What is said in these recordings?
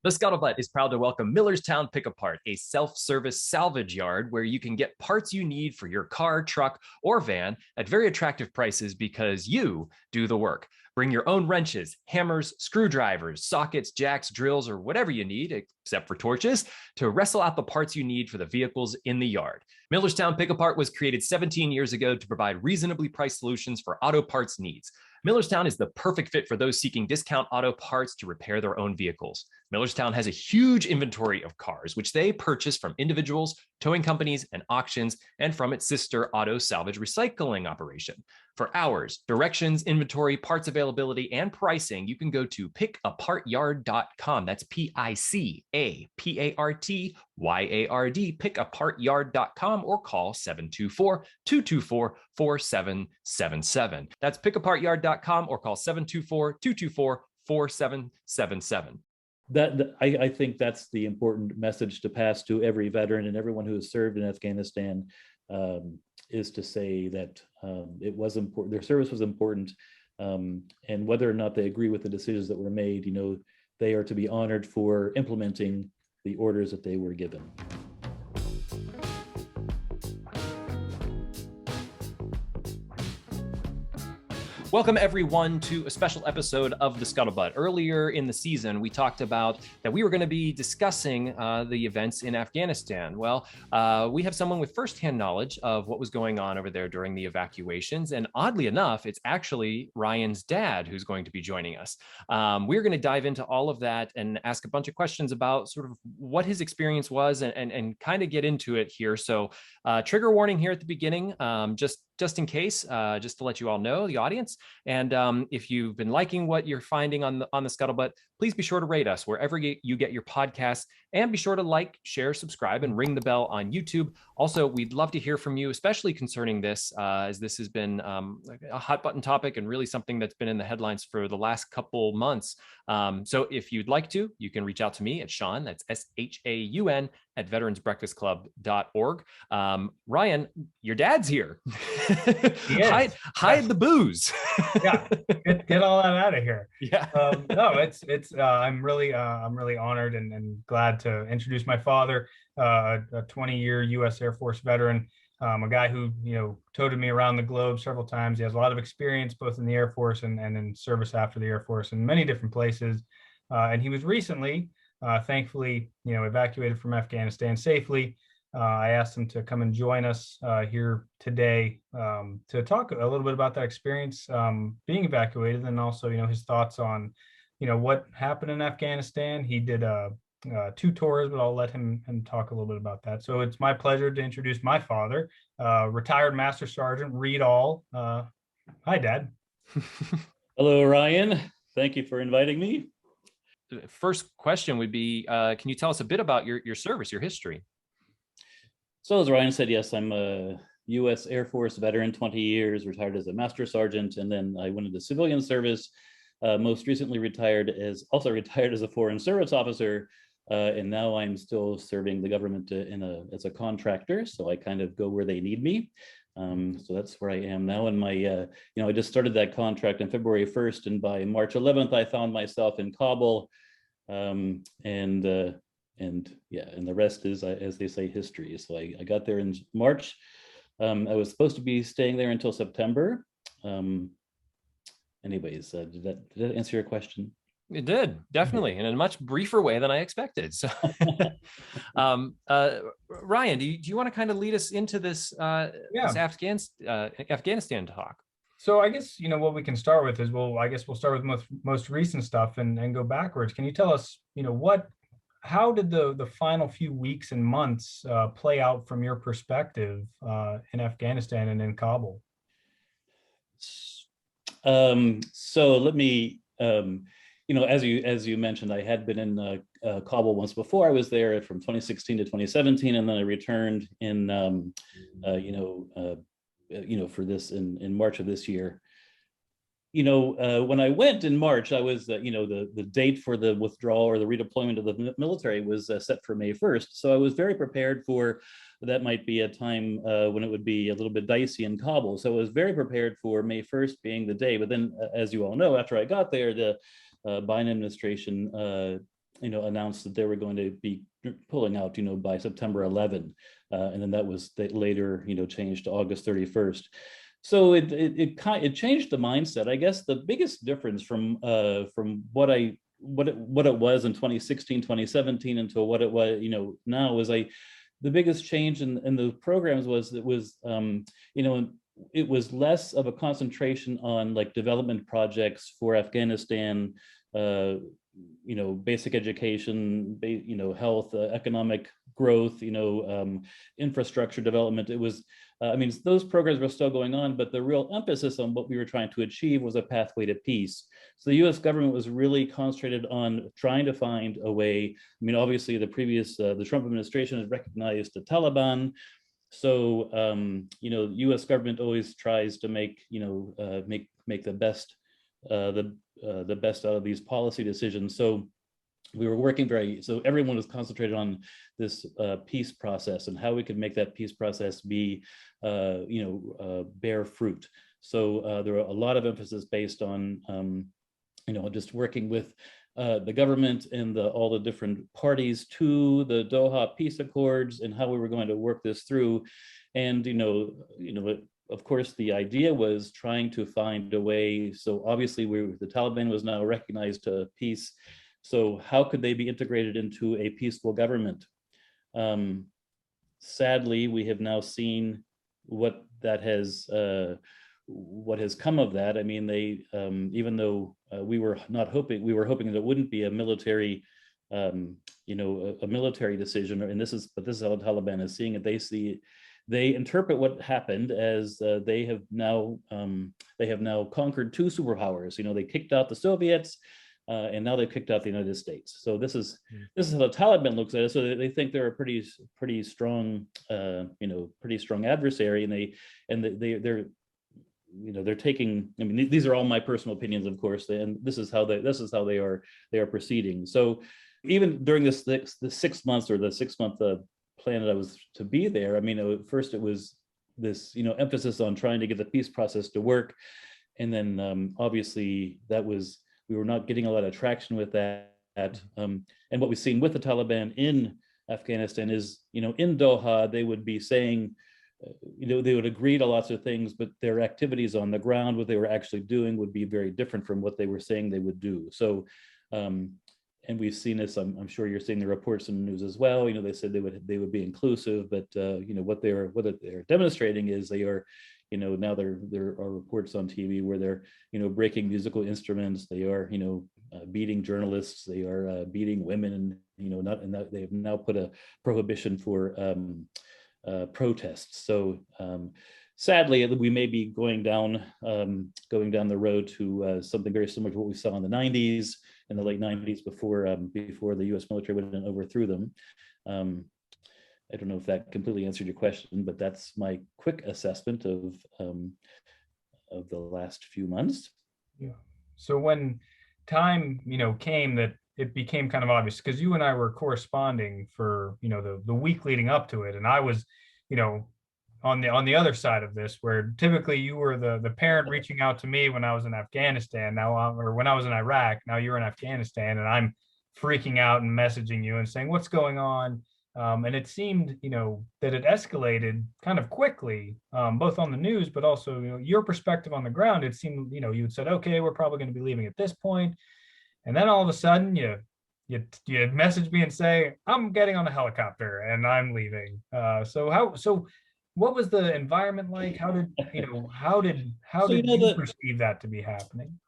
The Scuttlebutt is proud to welcome Millerstown Pick Apart, a self-service salvage yard where you can get parts you need for your car, truck, or van at very attractive prices because you do the work. Bring your own wrenches, hammers, screwdrivers, sockets, jacks, drills, or whatever you need, except for torches, to wrestle out the parts you need for the vehicles in the yard. Millerstown Pick Apart was created 17 years ago to provide reasonably priced solutions for auto parts needs. Millerstown is the perfect fit for those seeking discount auto parts to repair their own vehicles. Millerstown has a huge inventory of cars, which they purchase from individuals, towing companies, and auctions, and from its sister auto salvage recycling operation. For hours, directions, inventory, parts availability, and pricing, you can go to pickapartyard.com. That's PICAPARTYARD, pickapartyard.com, or call 724-224-4777. That's pickapartyard.com or call 724-224-4777. I think that's the important message to pass to every veteran and everyone who has served in Afghanistan, is to say that it was important, their service was important, and whether or not they agree with the decisions that were made, they are to be honored for implementing the orders that they were given. Welcome, everyone, to a special episode of The Scuttlebutt. Earlier in the season, we talked about that we were going to be discussing the events in Afghanistan. Well, we have someone with firsthand knowledge of what was going on over there during the evacuations. And oddly enough, it's actually Ryan's dad who's going to be joining us. We're going to dive into all of that and ask a bunch of questions about sort of what his experience was and kind of get into it here. So trigger warning here at the beginning, just in case, just to let you all know, the audience. And if you've been liking what you're finding on the Scuttlebutt, please be sure to rate us wherever you get your podcasts, and be sure to like, share, subscribe, and ring the bell on YouTube. Also, we'd love to hear from you, especially concerning this, as this has been a hot button topic and really something that's been in the headlines for the last couple months. So if you'd like to, you can reach out to me at Sean, that's SHAUN, at veteransbreakfastclub.org. Ryan, your dad's here. Hide the booze. Yeah, get all that out of here. Yeah. No, it's I'm really honored and glad to introduce my father, a 20-year U.S. Air Force veteran, a guy who toted me around the globe several times. He has a lot of experience both in the Air Force and in service after the Air Force in many different places. And he was recently, thankfully, evacuated from Afghanistan safely. I asked him to come and join us here today to talk a little bit about that experience being evacuated, and also, his thoughts on, what happened in Afghanistan. He did 2 tours, but I'll let him talk a little bit about that. So it's my pleasure to introduce my father, retired Master Sergeant Reid Ahl. Hi, Dad. Hello, Ryan. Thank you for inviting me. First question would be, can you tell us a bit about your service, your history? So as Ryan said, yes, I'm a U.S. Air Force veteran, 20 years, retired as a Master Sergeant, and then I went into civilian service. Most recently retired as a Foreign Service Officer, and now I'm still serving the government as a contractor. So I kind of go where they need me. So that's where I am now. And my, I just started that contract on February 1st, and by March 11th, I found myself in Kabul, and the rest is, as they say, history. So I got there in March. I was supposed to be staying there until September. Anyways, did that answer your question? It did, definitely, in a much briefer way than I expected. So, Ryan, do you want to kind of lead us into this, this Afghanistan talk? So I guess, what we can start with is, we'll start with most recent stuff and go backwards. Can you tell us, how did the final few weeks and months play out from your perspective in Afghanistan and in Kabul? So let me, as you mentioned, I had been in Kabul once before. I was there from 2016 to 2017, and then I returned in, for this in March of this year. When I went in March, I was, the date for the withdrawal or the redeployment of the military was set for May 1st. So I was very prepared for that might be a time when it would be a little bit dicey in Kabul. So I was very prepared for May 1st being the day. But then, as you all know, after I got there, the Biden administration announced that they were going to be pulling out, by September 11, and then that was later, changed to August 31st. So it changed the mindset. I guess the biggest difference from what it was in 2016, 2017 until what it was, now is the biggest change in the programs was it was it was less of a concentration on like development projects for Afghanistan, basic education, health, economic growth, infrastructure development. It was, those programs were still going on, but the real emphasis on what we were trying to achieve was a pathway to peace. So the U.S. government was really concentrated on trying to find a way. Obviously, the Trump administration has recognized the Taliban. So, the U.S. government always tries to make the best out of these policy decisions. So we were working so everyone was concentrated on this peace process and how we could make that peace process be, bear fruit. So there were a lot of emphasis based on, just working with the government and all the different parties to the Doha Peace Accords and how we were going to work this through. And, of course, the idea was trying to find a way. So obviously, the Taliban was now recognized to peace. So how could they be integrated into a peaceful government? Sadly, we have now seen what has come of that. They even though we were hoping that it wouldn't be a military, a military decision. And this is how the Taliban is seeing it. They interpret what happened as they have now conquered two superpowers. They kicked out the Soviets, and now they've kicked out the United States. So this is how the Taliban looks at it. So they think they're a pretty strong adversary, and they're taking. These are all my personal opinions, of course, and this is how they are proceeding. So even during the 6 months or the 6 month plan that I was to be there, first it was this emphasis on trying to get the peace process to work, and then obviously we were not getting a lot of traction with that. And what we've seen with the Taliban in Afghanistan is, in Doha, they would be saying, they would agree to lots of things, but their activities on the ground, what they were actually doing, would be very different from what they were saying they would do. So, and we've seen this. I'm sure you're seeing the reports in the news as well. They said they would be inclusive, but what they're demonstrating is they are. Now there are reports on TV where they're, breaking musical instruments. They are, beating journalists. They are beating women, and they have now put a prohibition for protests. So sadly, we may be going down the road to something very similar to what we saw in the '90s, in the late '90s, before the U.S. military went and overthrew them. I don't know if that completely answered your question, but that's my quick assessment of the last few months. Yeah. So when time, came that it became kind of obvious, because you and I were corresponding for, the week leading up to it, and I was, on the other side of this, where typically you were the parent reaching out to me when I was in Afghanistan, or when I was in Iraq. Now you're in Afghanistan, and I'm freaking out and messaging you and saying, what's going on? And it seemed, that it escalated kind of quickly, both on the news, but also, your perspective on the ground. It seemed, you had said, okay, we're probably going to be leaving at this point. And then all of a sudden you message me and say, I'm getting on a helicopter and I'm leaving. So what was the environment like? How did you perceive that to be happening?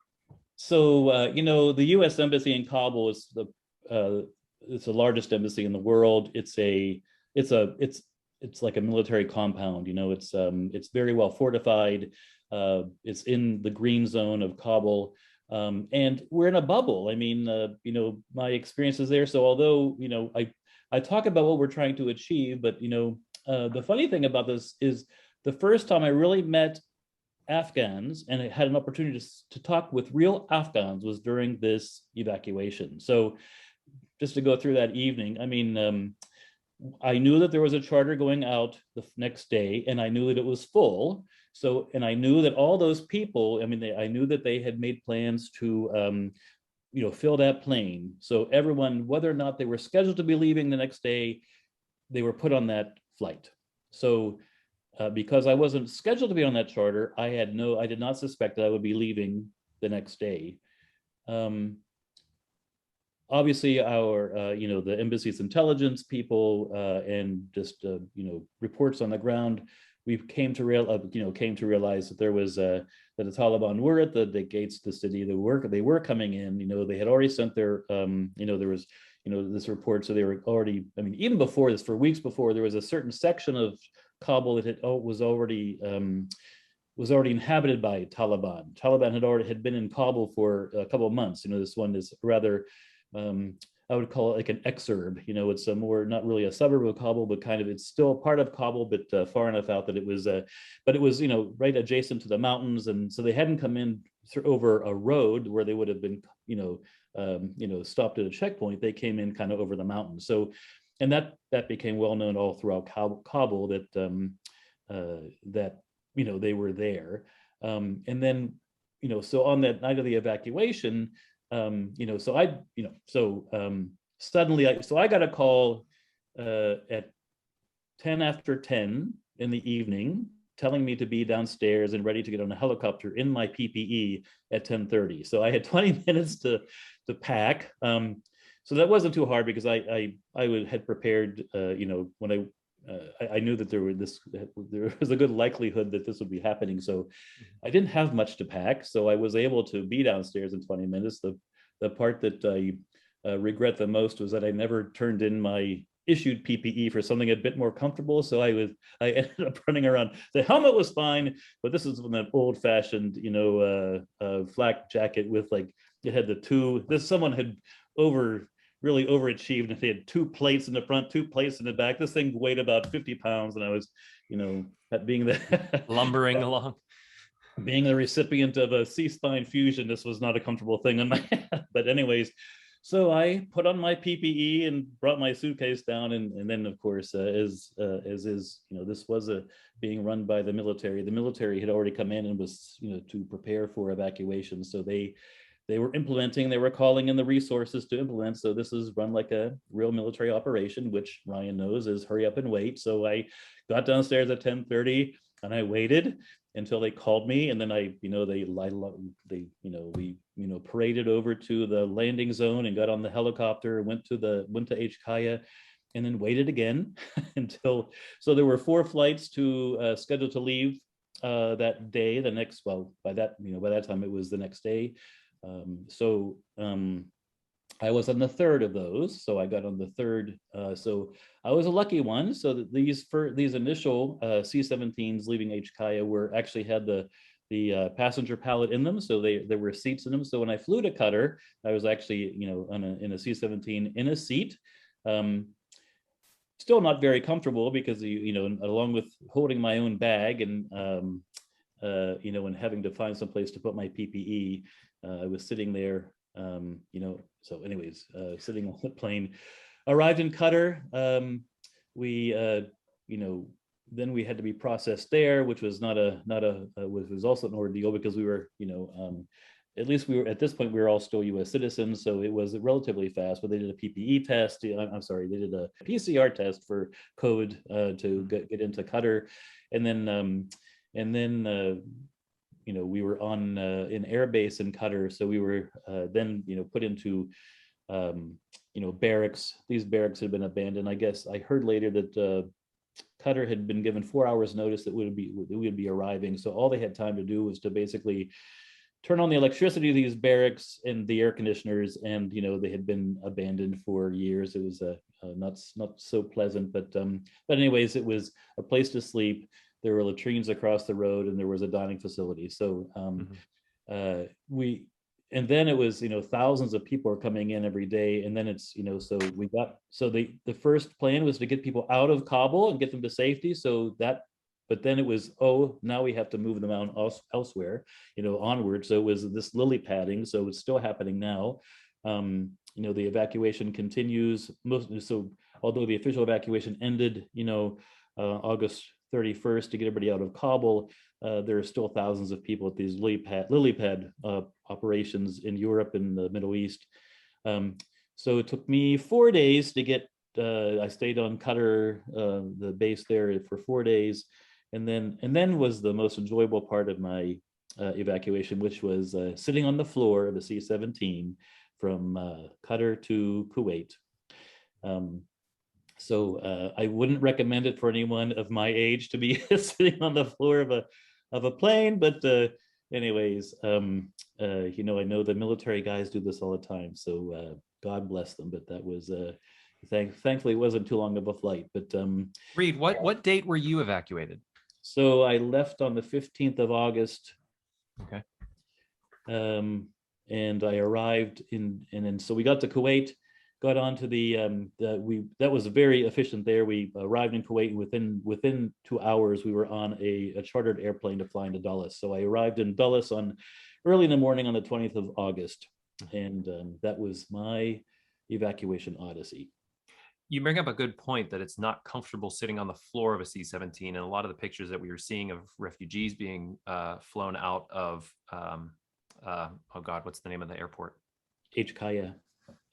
So, the U.S. Embassy in Kabul is it's the largest embassy in the world. It's like a military compound. It's very well fortified. It's in the green zone of Kabul, and we're in a bubble. My experience is there. So although I talk about what we're trying to achieve, but the funny thing about this is the first time I really met Afghans and I had an opportunity to talk with real Afghans was during this evacuation. So just to go through that evening, I knew that there was a charter going out the next day, and I knew that it was full. So, and I knew that all those people, I knew that they had made plans to fill that plane. So everyone, whether or not they were scheduled to be leaving the next day, they were put on that flight. So because I wasn't scheduled to be on that charter, I did not suspect that I would be leaving the next day. Obviously, our, the embassy's intelligence people and just, reports on the ground, we came to realize that there was that the Taliban were at the gates of the city. They were coming in. They had already sent their, there was, this report. So they were already. I mean, even before this, for weeks before, there was a certain section of Kabul that was already inhabited by Taliban. Taliban had been in Kabul for a couple of months. This one is rather. I would call it like an exurb. It's a more, not really a suburb of Kabul, but kind of, it's still part of Kabul, but far enough out that it was, but it was, right adjacent to the mountains. And so they hadn't come in over a road where they would have been, stopped at a checkpoint. They came in kind of over the mountains. So, and that became well known all throughout Kabul that, they were there. And then, so on that night of the evacuation, suddenly I got a call at 10 after 10 in the evening telling me to be downstairs and ready to get on a helicopter in my PPE at 10:30. So I had 20 minutes to pack. So that wasn't too hard because I had prepared, when I knew that there was a good likelihood that this would be happening. So I didn't have much to pack. So I was able to be downstairs in 20 minutes. The part that I regret the most was that I never turned in my issued PPE for something a bit more comfortable. So I ended up running around. The helmet was fine, but this is an old fashioned, flak jacket with it had someone had really overachieved, and they had 2 plates in the front, 2 plates in the back. This thing weighed about 50 pounds, and I was, being the lumbering along. Being the recipient of a C-spine fusion, this was not a comfortable thing on my head. But anyways, so I put on my PPE and brought my suitcase down, and then of course, as is, this was being run by the military. The military had already come in and was, to prepare for evacuation. So they were implementing, they were calling in the resources to implement. So this is run like a real military operation, which Ryan knows is hurry up and wait. So I got downstairs at 10:30 and I waited until they called me. And then we paraded over to the landing zone and got on the helicopter, went to HKIA, and then waited again so there were 4 flights scheduled to leave that day. By that time it was the next day. I was on the 3rd of those, so I got on the 3rd. So I was a lucky one. So that these initial C-17s leaving HKIA actually had the passenger pallet in them, so there were seats in them. So when I flew to Qatar, I was actually in a C-17 in a seat. Still not very comfortable because along with holding my own bag and and having to find some place to put my PPE. I was sitting there, so anyways, sitting on the plane, arrived in Qatar. Then we had to be processed there, which was was also an ordeal because we were, at least at this point, we were all still US citizens. So it was relatively fast, but they did a PPE test. I'm sorry, they did a PCR test for COVID to get into Qatar. And then, we were on an air base in Qatar. So we were then, put into, barracks. These barracks had been abandoned. I guess I heard later that Qatar had been given 4 hours notice that we would be arriving. So all they had time to do was to basically turn on the electricity of these barracks and the air conditioners. And, they had been abandoned for years. It was not so pleasant, but anyways, it was a place to sleep. There were latrines across the road, and there was a dining facility. So and then it was, thousands of people are coming in every day. And then it's, the first plan was to get people out of Kabul and get them to safety. But then it was, now we have to move them out elsewhere, onward. So it was this lily padding. So it's still happening now. The evacuation continues. So although the official evacuation ended, August 31st to get everybody out of Kabul. There are still thousands of people at these lily pad operations in Europe and the Middle East. So it took me 4 days to get, I stayed on Qatar, the base there for 4 days. And then was the most enjoyable part of my evacuation, which was sitting on the floor of a C-17 from Qatar to Kuwait. So I wouldn't recommend it for anyone of my age to be sitting on the floor of a plane, but anyways, you know, I know the military guys do this all the time, so God bless them. But that was thankfully it wasn't too long of a flight. But Reid, what date were you evacuated? So I left on the 15th of August. Okay. And I arrived so we got to Kuwait, got onto that was very efficient there. We arrived in Kuwait, and within 2 hours we were on a chartered airplane to fly into Dulles. So I arrived in Dulles on early in the morning on the 20th of August, and that was my evacuation odyssey. You bring up a good point that it's not comfortable sitting on the floor of a C-17, and a lot of the pictures that we were seeing of refugees being flown out of, oh God, what's the name of the airport? HKIA.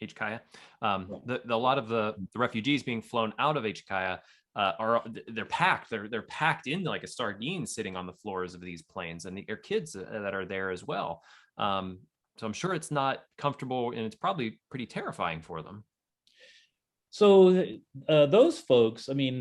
HKIA. A lot of the refugees being flown out of HKIA they're packed. They're packed in like a sardine, sitting on the floors of these planes, and there are kids that are there as well. So I'm sure it's not comfortable, and it's probably pretty terrifying for them. So those folks, I mean,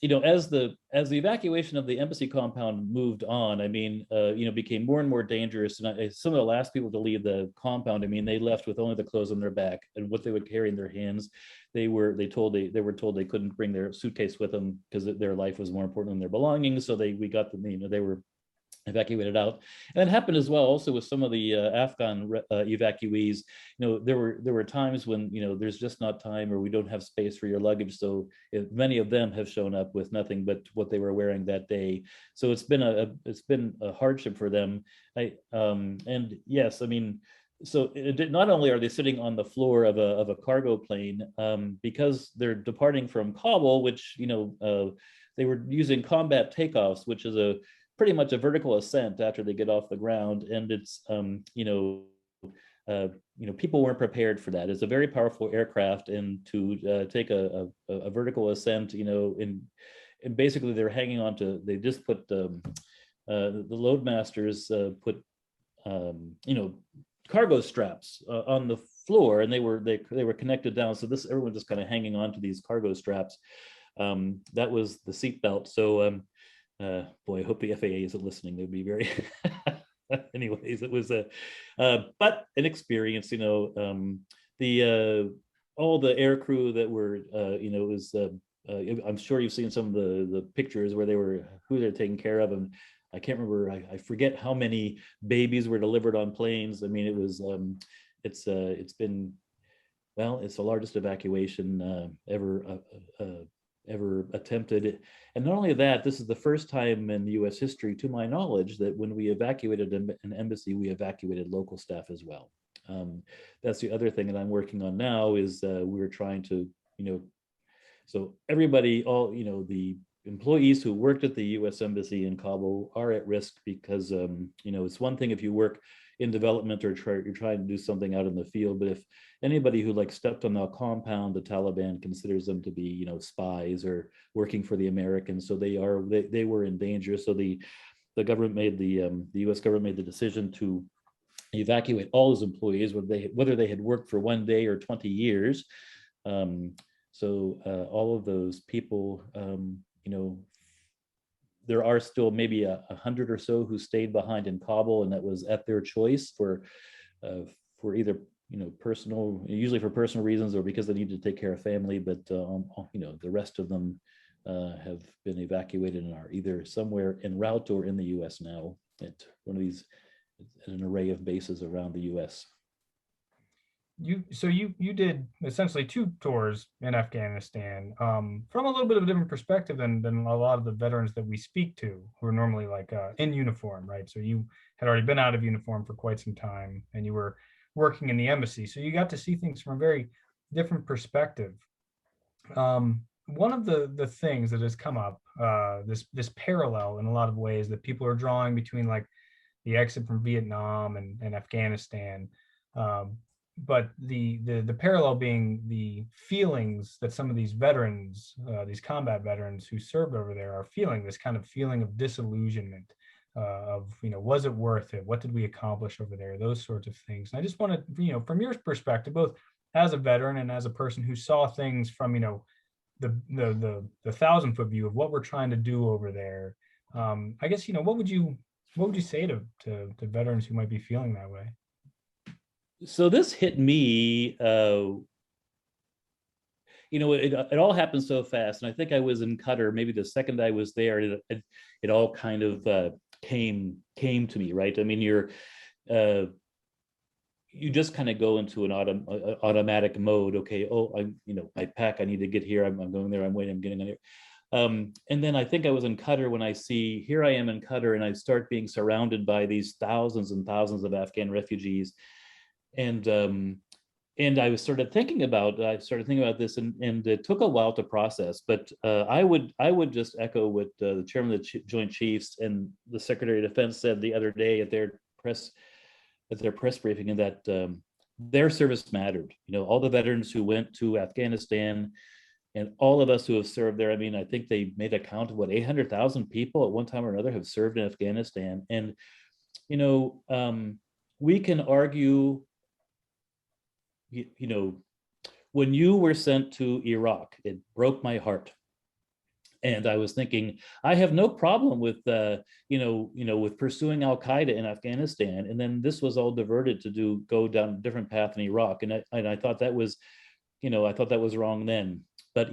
you know, as the evacuation of the embassy compound moved on, I mean, you know, became more and more dangerous. And some of the last people to leave the compound, I mean, they left with only the clothes on their back and what they would carry in their hands. They were told they couldn't bring their suitcase with them because their life was more important than their belongings. So we got them, you know, they were evacuated out. And it happened as well also with some of the Afghan evacuees. You know, there were times when, you know, there's just not time, or we don't have space for your luggage. So many of them have shown up with nothing but what they were wearing that day. So it's been a hardship for them. And yes, I mean, so not only are they sitting on the floor of a cargo plane, because they're departing from Kabul, which, you know, they were using combat takeoffs, which is pretty much a vertical ascent after they get off the ground. And it's, you know, people weren't prepared for that. It's a very powerful aircraft, and to take a vertical ascent, you know, and basically they're hanging on to, they just put, the loadmasters put, you know, cargo straps on the floor, and they were connected down. So everyone just kind of hanging on to these cargo straps. That was the seatbelt. So, boy, I hope the FAA isn't listening. They'd be very anyways, it was but an experience, you know. All the air crew that were you know, it was I'm sure you've seen some of the pictures where who they're taking care of, and I can't remember, I forget how many babies were delivered on planes. I mean, it was it's been, well, it's the largest evacuation ever attempted. And not only that, this is the first time in US history, to my knowledge, that when we evacuated an embassy, we evacuated local staff as well. That's the other thing that I'm working on now, is we're trying to, you know, so everybody, all, you know, the employees who worked at the US Embassy in Kabul are at risk, because, you know, it's one thing if you work in development or you're trying to do something out in the field, but if anybody who like stepped on the compound, the Taliban considers them to be, you know, spies or working for the Americans. So they were in danger. So the government made the US government made the decision to evacuate all those employees, whether they had worked for 1 day or 20 years. So all of those people, you know, there are still maybe 100 or so who stayed behind in Kabul, and that was at their choice for either, you know, usually for personal reasons, or because they needed to take care of family. But you know, the rest of them have been evacuated and are either somewhere en route or in the U.S. now at one of these, an array of bases around the U.S. You did essentially 2 tours in Afghanistan, from a little bit of a different perspective than a lot of the veterans that we speak to, who are normally like in uniform, right? So you had already been out of uniform for quite some time, and you were working in the embassy, so you got to see things from a very different perspective. one of the things that has come up, this parallel in a lot of ways that people are drawing between like the exit from Vietnam and Afghanistan, um, but the parallel being the feelings that some of these veterans, these combat veterans who served over there, are feeling, this kind of feeling of disillusionment, of, was it worth it? What did we accomplish over there? Those sorts of things. And I just wanted, from your perspective, both as a veteran and as a person who saw things from, the 1,000-foot view of what we're trying to do over there. I guess, what would you say to veterans who might be feeling that way? So this hit me, it all happened so fast. And I think I was in Qatar, maybe the second I was there, it all kind of came to me, right? I mean, you just kind of go into an automatic mode. Okay, I pack, I need to get here. I'm going there, I'm waiting, I'm getting there. And then I think I was in Qatar when I see, here I am in Qatar, and I start being surrounded by these thousands and thousands of Afghan refugees. And I started thinking about this, and it took a while to process. But I would just echo what the chairman of the Joint Chiefs and the Secretary of Defense said the other day at their press briefing, and that their service mattered. All the veterans who went to Afghanistan, and all of us who have served there. I mean, I think they made a count of 800,000 people at one time or another have served in Afghanistan. And we can argue, when you were sent to Iraq, it broke my heart. And I was thinking, I have no problem with, with pursuing Al Qaeda in Afghanistan. And then this was all diverted to go down a different path in Iraq. And I thought that was, wrong then. But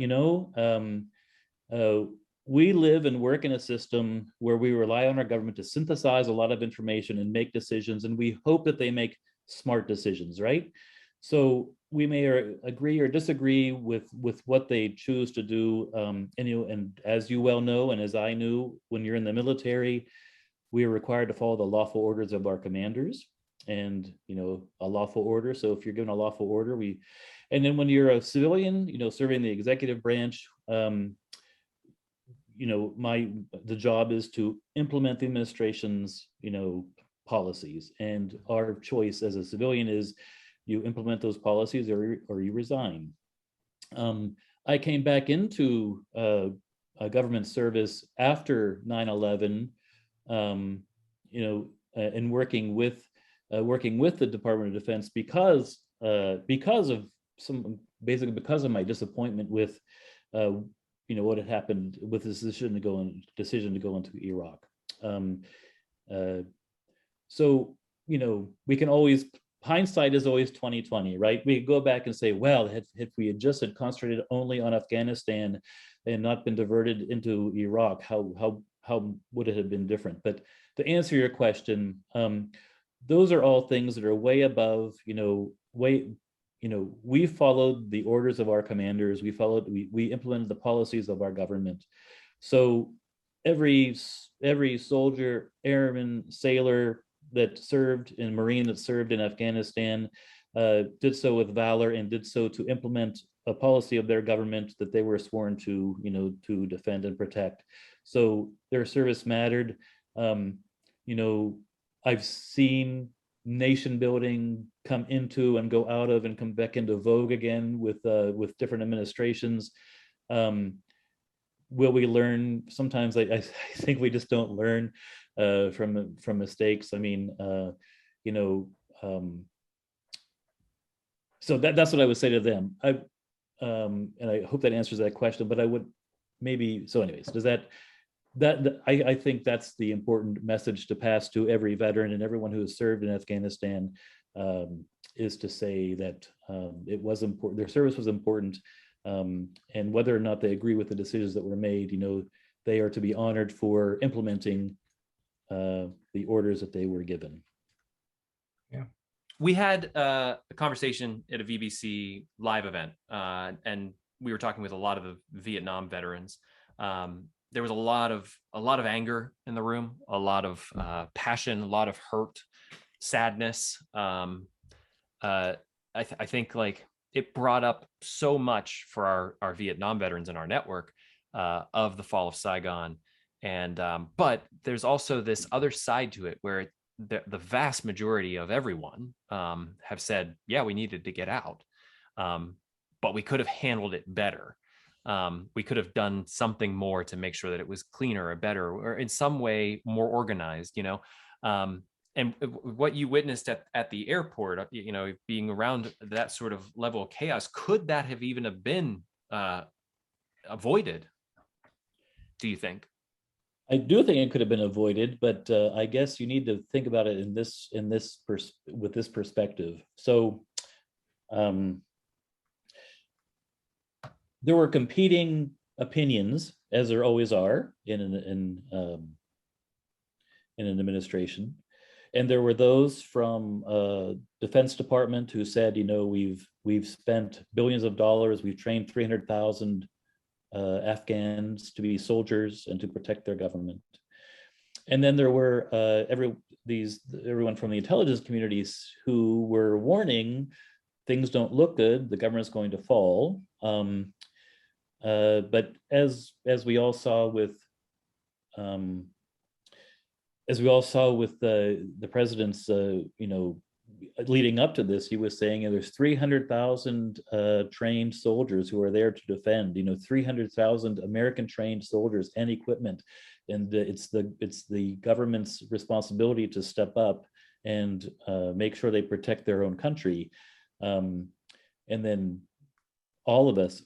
we live and work in a system where we rely on our government to synthesize a lot of information and make decisions, and we hope that they make smart decisions, right? So we may agree or disagree with what they choose to do. And as you well know, and as I knew, when you're in the military, we are required to follow the lawful orders of our commanders, and a lawful order. So if you're given a lawful order, and then when you're a civilian, serving the executive branch, the job is to implement the administration's, policies. And our choice as a civilian is you implement those policies or you resign. I came back into a government service after 9/11, and working with the Department of Defense because of my disappointment with what had happened with this decision to go into Iraq. So we can always, hindsight is always 20/20, right? We go back and say, well, if we had just concentrated only on Afghanistan and not been diverted into Iraq, how would it have been different? But to answer your question, those are all things that are way above, we followed the orders of our commanders. We implemented the policies of our government. So every soldier, airman, sailor that served in Marine, that served in Afghanistan, did so with valor and did so to implement a policy of their government that they were sworn to, to defend and protect. So their service mattered. I've seen nation building come into and go out of and come back into vogue again with different administrations. Will we learn? Sometimes I think we just don't learn from mistakes. I mean, so that's what I would say to them. And I hope that answers that question. But I would maybe, so anyways, does that I think that's the important message to pass to every veteran and everyone who has served in Afghanistan, is to say that it was important, their service was important, and whether or not they agree with the decisions that were made, they are to be honored for implementing the orders that they were given. Yeah. We had a conversation at a VBC live event, and we were talking with a lot of the Vietnam veterans. There was a lot of anger in the room, a lot of passion, a lot of hurt, sadness. I think like it brought up so much for our Vietnam veterans in our network of the fall of Saigon. And but there's also this other side to it where the vast majority of everyone have said, yeah, we needed to get out, but we could have handled it better. We could have done something more to make sure that it was cleaner or better or in some way more organized, you know. And what you witnessed at the airport, you know, being around that sort of level of chaos, could that have even have been avoided, do you think? I do think it could have been avoided, but I guess you need to think about it with this perspective. So there were competing opinions, as there always are in an administration, and there were those from Defense Department who said, you know, we've spent billions of dollars, we've trained 300,000 Afghans to be soldiers and to protect their government. And then there were everyone from the intelligence communities who were warning things don't look good, the government's going to fall. But as we all saw with the president's you know, leading up to this, he was saying, there's 300,000 trained soldiers who are there to defend, you know, 300,000 American trained soldiers and equipment. And it's the government's responsibility to step up and make sure they protect their own country. And then all of us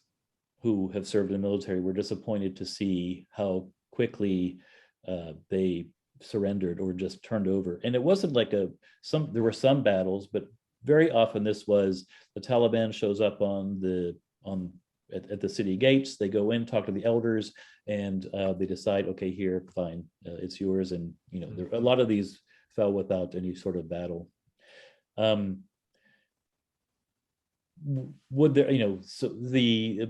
who have served in the military were disappointed to see how quickly they surrendered or just turned over. And it wasn't like there were some battles, but very often this was the Taliban shows up at the city gates, they go in, talk to the elders, and they decide, okay, here, fine, it's yours. And you know, a lot of these fell without any sort of battle. Would there, you know, so the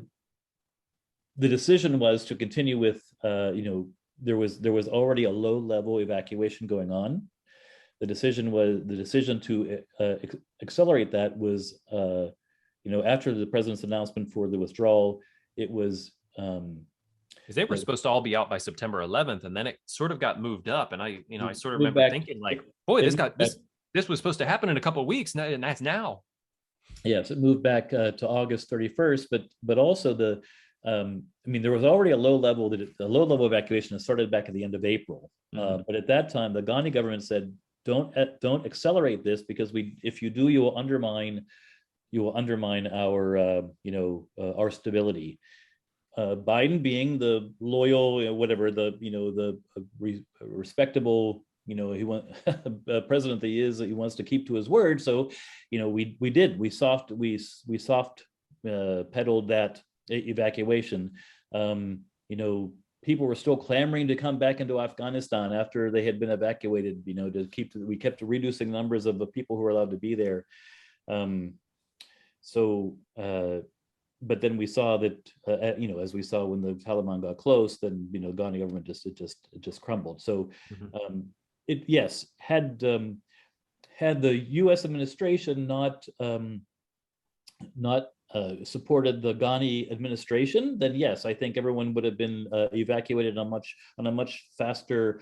decision was to continue with, you know, there was already a low-level evacuation going on. The decision to accelerate that was, you know, after the president's announcement for the withdrawal, it was because they were supposed to all be out by September 11th, and then it sort of got moved up. And I sort of remember thinking, like, boy, this was supposed to happen in a couple of weeks, and that's now. Yes, it moved back to August 31st, but also I mean, there was already a low-level evacuation that started back at the end of April. But at that time, the Ghani government said, don't accelerate this, because if you do, you will undermine our you know, our stability. Biden, being the loyal, you know, whatever, the respectable, you know, president that he is, that he wants to keep to his word. So, you know, we soft pedaled that evacuation. You know, people were still clamoring to come back into Afghanistan after they had been evacuated, you know, we kept reducing numbers of the people who were allowed to be there. But then we saw that, you know, as we saw when the Taliban got close, then, you know, Ghani government just crumbled. So had the U.S. administration not supported the Ghani administration, then yes, I think everyone would have been evacuated on a much faster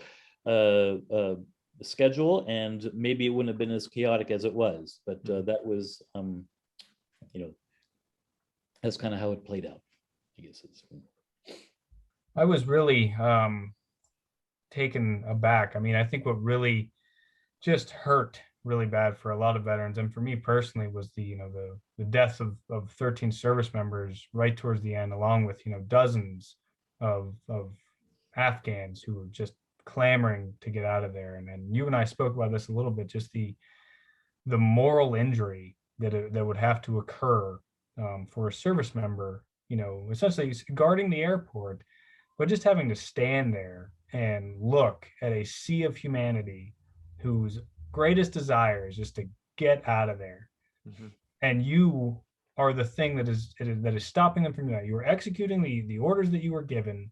schedule, and maybe it wouldn't have been as chaotic as it was. But that was, you know, that's kind of how it played out, I guess. I was really taken aback. I mean, I think what really just hurt really bad for a lot of veterans, and for me personally, was the deaths of 13 service members right towards the end, along with, you know, dozens of Afghans who were just clamoring to get out of there. And you and I spoke about this a little bit, just the moral injury that would have to occur for a service member, you know, essentially guarding the airport, but just having to stand there and look at a sea of humanity whose greatest desire is just to get out of there. And you are the thing that is stopping them from that. You are executing the orders that you were given,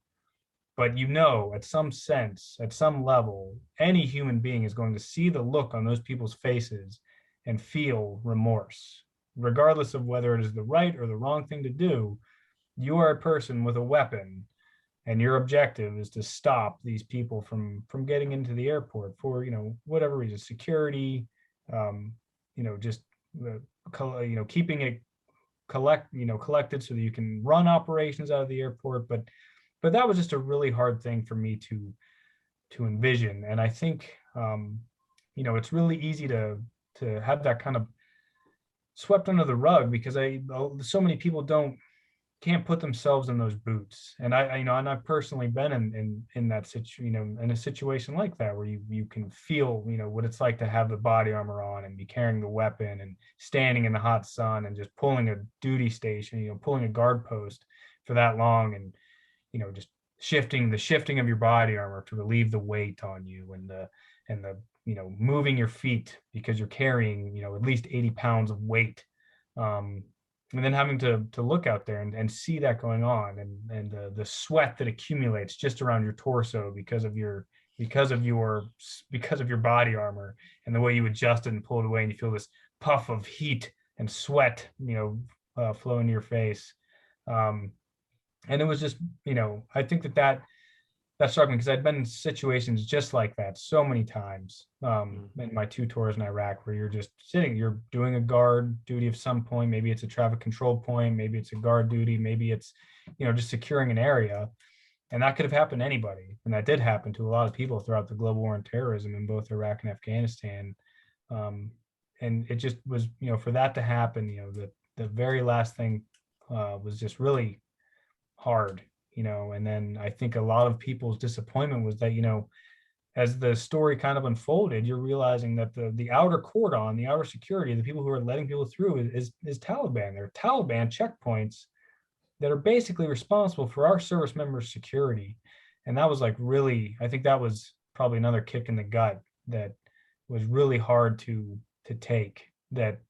but you know, at some sense, at some level, any human being is going to see the look on those people's faces and feel remorse. regardless of whether it is the right or the wrong thing to do, you are a person with a weapon, and your objective is to stop these people from getting into the airport for, whatever reason, security, just keeping it collected so that you can run operations out of the airport. But that was just a really hard thing for me to envision. And I think it's really easy to have that kind of swept under the rug, because so many people can't put themselves in those boots. And I've personally been in that situation, in a situation like that, where you can feel, what it's like to have the body armor on and be carrying the weapon and standing in the hot sun and just pulling a duty station, pulling a guard post for that long, and, just shifting of your body armor to relieve the weight on you, and the moving your feet because you're carrying, at least 80 pounds of weight. And then having to look out there and see that going on, and the sweat that accumulates just around your torso because of your body armor, and the way you adjust it and pull it away, and you feel this puff of heat and sweat, flow into your face. And it was just, I think that struck me, because I'd been in situations just like that so many times in my 2 tours in Iraq, where you're just sitting, you're doing a guard duty of some point. Maybe it's a traffic control point, maybe it's a guard duty, maybe it's, just securing an area. And that could have happened to anybody. And that did happen to a lot of people throughout the global war on terrorism in both Iraq and Afghanistan. And it just was, for that to happen, the very last thing was just really hard. And then I think a lot of people's disappointment was that, as the story kind of unfolded, you're realizing that the outer cordon, the outer security, the people who are letting people through is Taliban. They're Taliban checkpoints that are basically responsible for our service members' security. And that was I think that was probably another kick in the gut that was really hard to take, that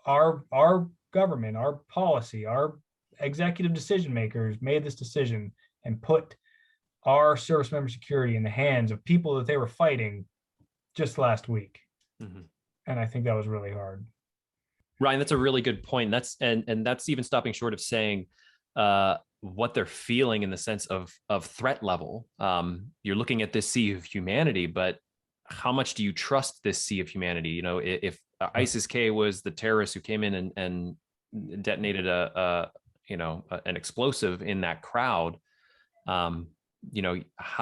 our government, our policy, our executive decision makers made this decision and put our service member security in the hands of people that they were fighting just last week. Mm-hmm. And I think that was really hard. Ryan, that's a really good point. And that's even stopping short of saying what they're feeling in the sense of threat level. You're looking at this sea of humanity, but how much do you trust this sea of humanity? If ISIS-K was the terrorists who came in and detonated an explosive in that crowd, how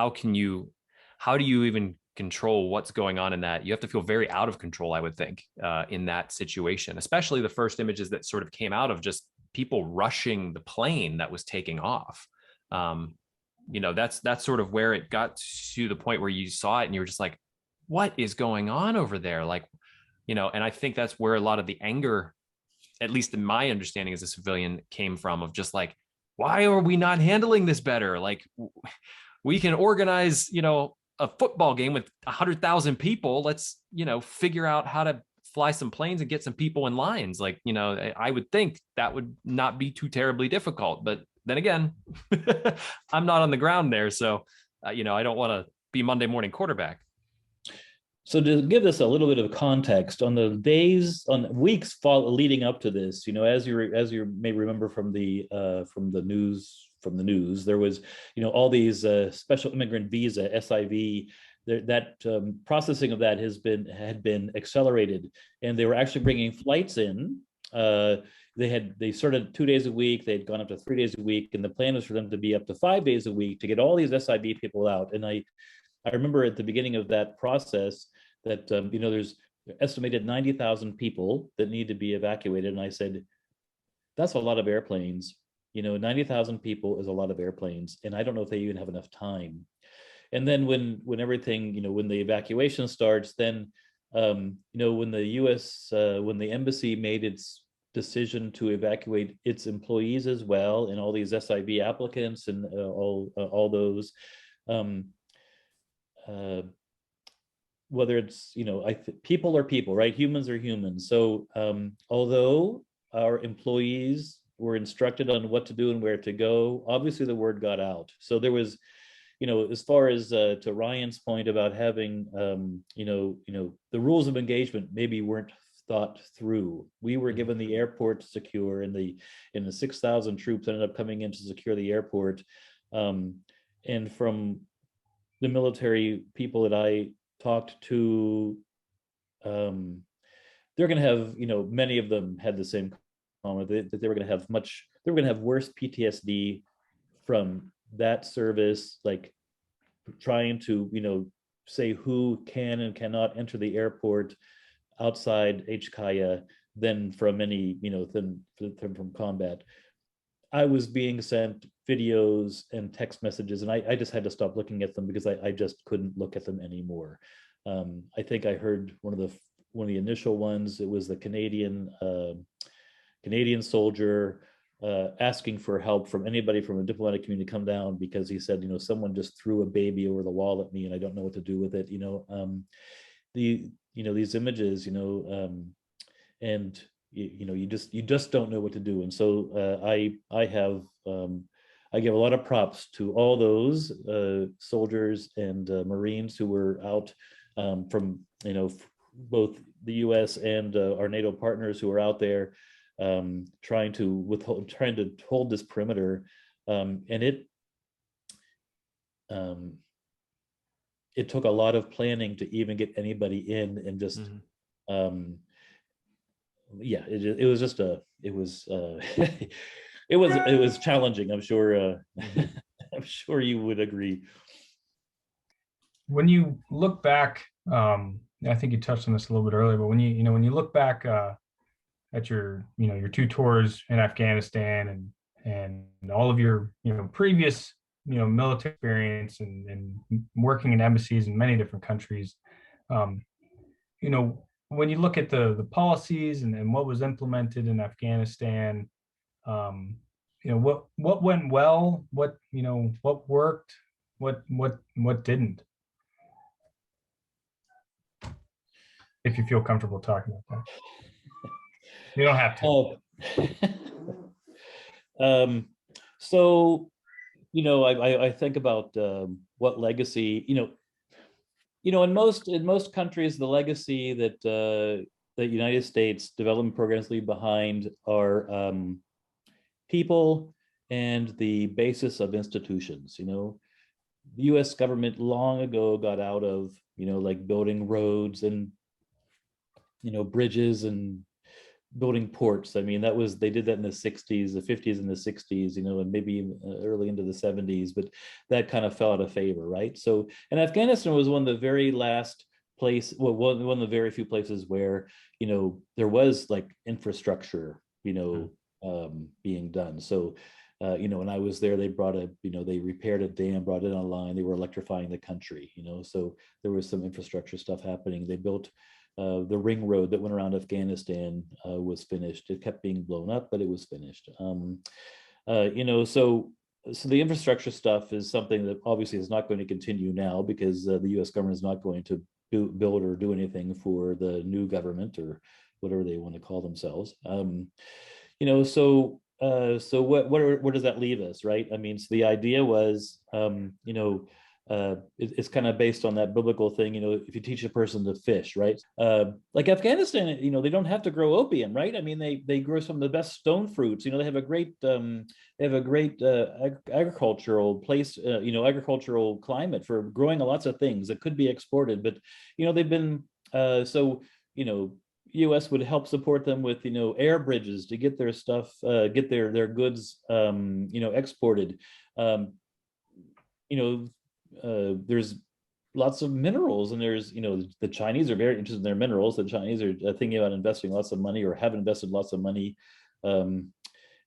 do you even control what's going on in that? You have to feel very out of control, I would think, in that situation, especially the first images that sort of came out of just people rushing the plane that was taking off. That's sort of where it got to the point where you saw it and you were just like, what is going on over there? And I think that's where a lot of the anger, at least in my understanding as a civilian, came from, of just like, why are we not handling this better? Like, we can organize, a football game with 100,000 people. Let's, figure out how to fly some planes and get some people in lines. I would think that would not be too terribly difficult. But then again, I'm not on the ground there. So, I don't want to be Monday morning quarterback. So to give this a little bit of context, on the weeks leading up to this, as you may remember from the news, there was, all these special immigrant visa (SIV). That processing of that had been accelerated, and they were actually bringing flights in. They started 2 days a week. They had gone up to 3 days a week, and the plan was for them to be up to 5 days a week to get all these SIV people out. And I remember at the beginning of that process that, there's estimated 90,000 people that need to be evacuated. And I said, that's a lot of airplanes. 90,000 people is a lot of airplanes. And I don't know if they even have enough time. And then when everything, when the evacuation starts, then, when the embassy made its decision to evacuate its employees as well, and all these SIV applicants and all those, whether it's, people are people, right? Humans are humans. So although our employees were instructed on what to do and where to go, obviously the word got out. So there was, as far as to Ryan's point about having, the rules of engagement maybe weren't thought through. We were given the airport to secure, and the 6,000 troops ended up coming in to secure the airport. And from the military people that I talked to, they're going to have, many of them had the same comment, that they were going to have worse PTSD from that service, like trying to, say who can and cannot enter the airport outside HKIA than from any, than from combat. I was being sent videos and text messages, and I just had to stop looking at them because I just couldn't look at them anymore. I think I heard one of the initial ones. It was the Canadian soldier asking for help from anybody from a diplomatic community to come down, because he said, someone just threw a baby over the wall at me and I don't know what to do with it. These images, and you just don't know what to do. And so I give a lot of props to all those soldiers and Marines who were out from both the U.S. and our NATO partners who are out there trying to hold this perimeter, and it took a lot of planning to even get anybody in, and just it was challenging. I'm sure I'm sure you would agree. When you look back, I think you touched on this a little bit earlier, but when you look back at your your 2 tours in Afghanistan and all of your previous military experience and working in embassies in many different countries, when you look at the policies and what was implemented in Afghanistan, what went well, what worked, what didn't, if you feel comfortable talking about that. You don't have to. So, I think about what legacy, in most countries, the legacy that the United States development programs leave behind are people and the basis of institutions. The U.S. government long ago got out of, like building roads and, bridges and building ports. I mean, they did that in the 60s, the 50s and the 60s, and maybe early into the 70s, but that kind of fell out of favor, right? So, and Afghanistan was one of the very last one of the very few places where, there was like infrastructure, being done. So, when I was there, they they repaired a dam, brought it online, they were electrifying the country, so there was some infrastructure stuff happening. They built the ring road that went around Afghanistan was finished. It kept being blown up, but it was finished. So the infrastructure stuff is something that obviously is not going to continue now, because the U.S. government is not going to build or do anything for the new government, or whatever they want to call themselves. So where does that leave us, right? I mean, so the idea was, it's kind of based on that biblical thing, if you teach a person to fish, right? Like Afghanistan, they don't have to grow opium, right? I mean, they grow some of the best stone fruits. They have a great agricultural place, agricultural climate for growing lots of things that could be exported. But they've been U.S. would help support them with air bridges to get their stuff, get their goods exported. There's lots of minerals, and there's the Chinese are very interested in their minerals. The Chinese are thinking about investing lots of money, or have invested lots of money. And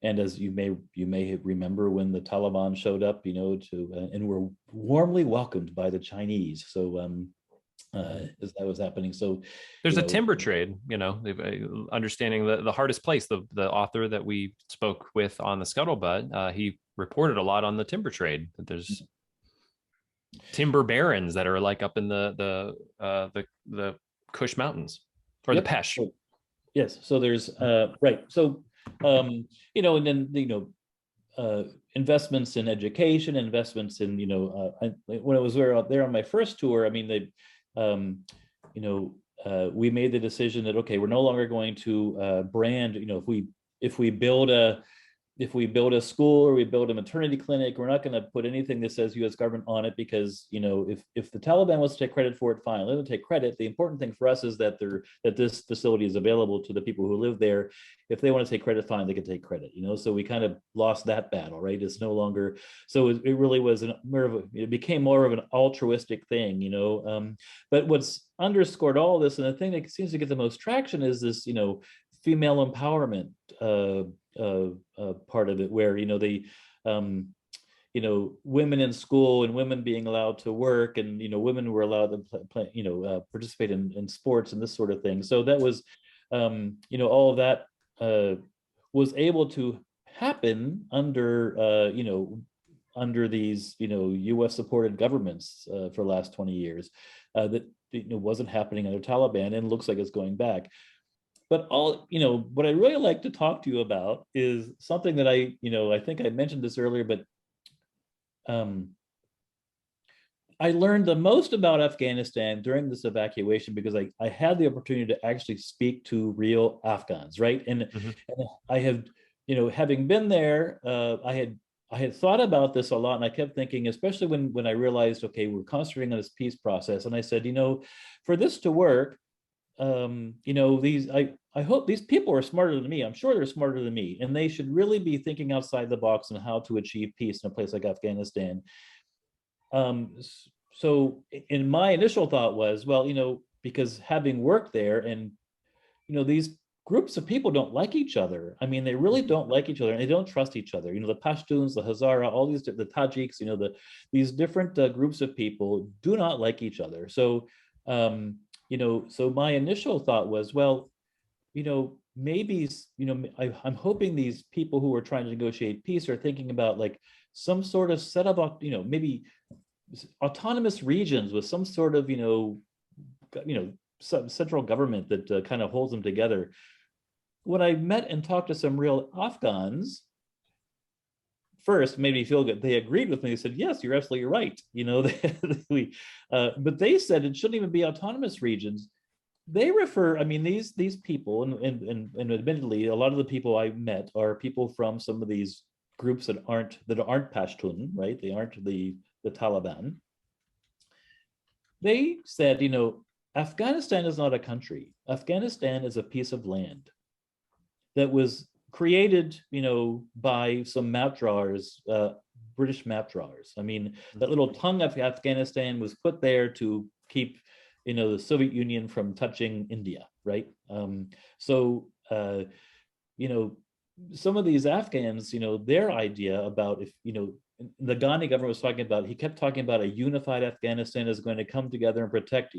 as you may remember, when the Taliban showed up, and were warmly welcomed by the Chinese. So as that was happening. So there's a timber trade, understanding the hardest place. The author that we spoke with on the Scuttlebutt, he reported a lot on the timber trade. That there's timber barons that are like up in the Kush Mountains, or the Pesh. Yes. So there's right. So and then investments in education, investments in when I was there on my first tour. I mean, they we made the decision that, okay, we're no longer going to brand, if we build a school or we build a maternity clinic, we're not going to put anything that says U.S. government on it, because if the Taliban wants to take credit for it, fine, let them take credit. The important thing for us is that this facility is available to the people who live there. If they want to take credit, fine, they can take credit. So we kind of lost that battle, right? It's no longer. So it really was it became more of an altruistic thing, But what's underscored all this, and the thing that seems to get the most traction, is this, female empowerment part of it, where women in school and women being allowed to work, and women were allowed to participate in sports and this sort of thing. So that was all of that was able to happen under under these U.S. supported governments for the last 20 years, that wasn't happening under Taliban, and looks like it's going back. But what I really like to talk to you about is something that I think I mentioned this earlier, but I learned the most about Afghanistan during this evacuation because I had the opportunity to actually speak to real Afghans, right? And I have, having been there, I had thought about this a lot, and I kept thinking, especially when I realized, okay, we're concentrating on this peace process, and I said, for this to work, I hope these people are smarter than me. I'm sure they're smarter than me, and they should really be thinking outside the box on how to achieve peace in a place like Afghanistan. So in my initial thought was, well, because having worked there, and these groups of people don't like each other. I mean, they really don't like each other, and they don't trust each other. The Pashtuns, the Hazara, all these, the Tajiks, these different groups of people do not like each other. So so my initial thought was, well, maybe, I'm hoping these people who are trying to negotiate peace are thinking about like some sort of set of, maybe autonomous regions with some sort of, some central government that kind of holds them together. When I met and talked to some real Afghans, first made me feel good. They agreed with me. They said, yes, you're absolutely right. But they said it shouldn't even be autonomous regions. They refer, I mean, these people, and admittedly, a lot of the people I met are people from some of these groups that aren't Pashtun, right? They aren't the Taliban. They said, Afghanistan is not a country. Afghanistan is a piece of land that was created, by some map drawers, British map drawers. I mean, that little tongue of Afghanistan was put there to keep, the Soviet Union from touching India, right? So some of these Afghans, their idea about if, the Ghani government was talking about, he kept talking about a unified Afghanistan is going to come together and protect,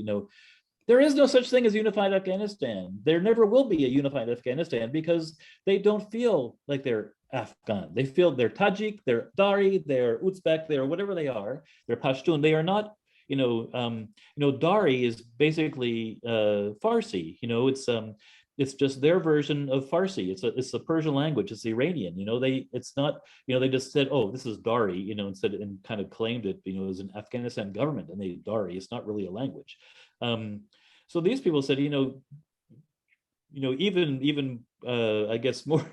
there is no such thing as unified Afghanistan. There never will be a unified Afghanistan because they don't feel like they're Afghan. They feel they're Tajik, they're Dari, they're Uzbek, they're whatever they are. They're Pashtun. They are not, Dari is basically Farsi. It's just their version of Farsi. It's the Persian language. It's Iranian. It's not. They just said, "Oh, this is Dari," instead, and kind of claimed it. As an Afghanistan government, and they Dari. It's not really a language. So these people said, even I guess more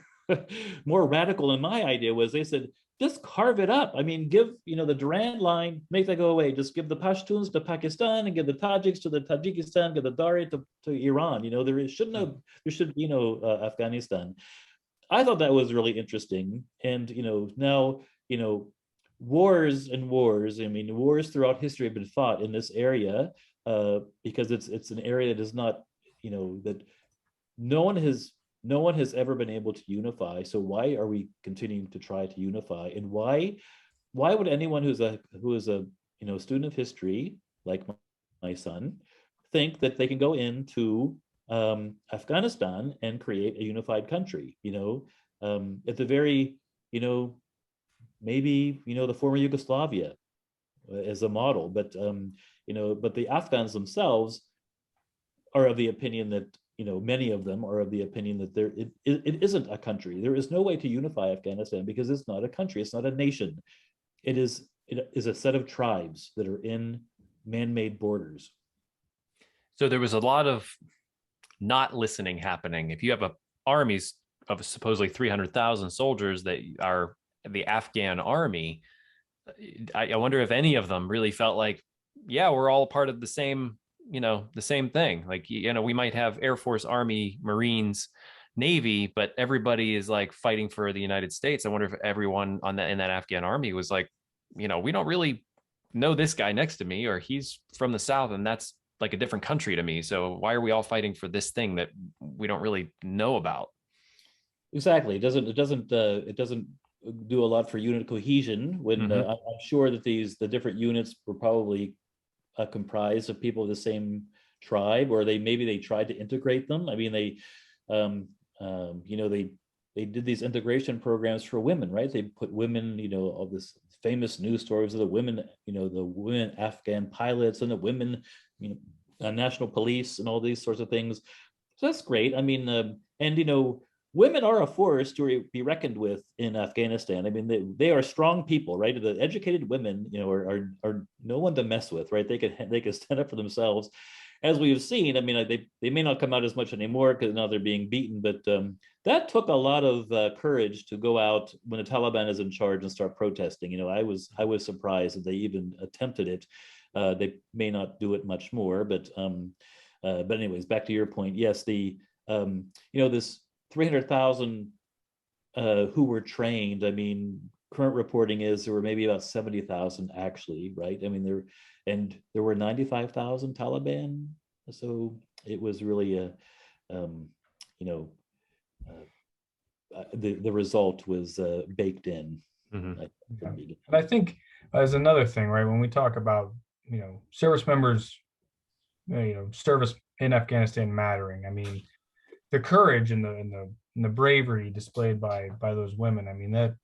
radical in my idea was they said, just carve it up. I mean, give, the Durand line, make that go away. Just give the Pashtuns to Pakistan and give the Tajiks to the Tajikistan, give the Dari to Iran. There should be no Afghanistan. I thought that was really interesting. And, now, wars and wars, I mean, wars throughout history have been fought in this area because it's an area that is not, that no one has ever been able to unify. So why are we continuing to try to unify? And why would anyone who is a student of history like my son think that they can go into Afghanistan and create a unified country? At the very, maybe the former Yugoslavia as a model, but but the Afghans themselves are of the opinion that many of them are of the opinion that it isn't a country. There is no way to unify Afghanistan because it's not a country. It's not a nation. It is a set of tribes that are in man-made borders. So there was a lot of not listening happening. If you have a armies of supposedly 300,000 soldiers that are the Afghan army, I wonder if any of them really felt like, yeah, we're all part of the same, the same thing. Like, we might have Air Force, Army, Marines, Navy, but everybody is like fighting for the United States. I wonder if everyone in that Afghan army was like, we don't really know this guy next to me, or he's from the South and that's like a different country to me. So why are we all fighting for this thing that we don't really know about? Exactly. It doesn't do a lot for unit cohesion when I'm sure that the different units were probably comprised of people of the same tribe, or they tried to integrate them. I mean, they did these integration programs for women, right? They put women, all this famous news stories of the women, the women Afghan pilots and the women, national police and all these sorts of things. So that's great. I mean, and women are a force to be reckoned with in Afghanistan. I mean, they are strong people, right? The educated women, are no one to mess with, right? They can stand up for themselves, as we have seen. I mean, they may not come out as much anymore because now they're being beaten, but that took a lot of courage to go out when the Taliban is in charge and start protesting. I was surprised that they even attempted it. They may not do it much more, but anyways, back to your point. Yes, this 300,000 who were trained. I mean, current reporting is there were maybe about 70,000 actually, right? I mean, there were 95,000 Taliban. So it was really the result was baked in. And I think as another thing, right, when we talk about service members, service in Afghanistan mattering. I mean, the courage and the bravery displayed by those women. I mean, that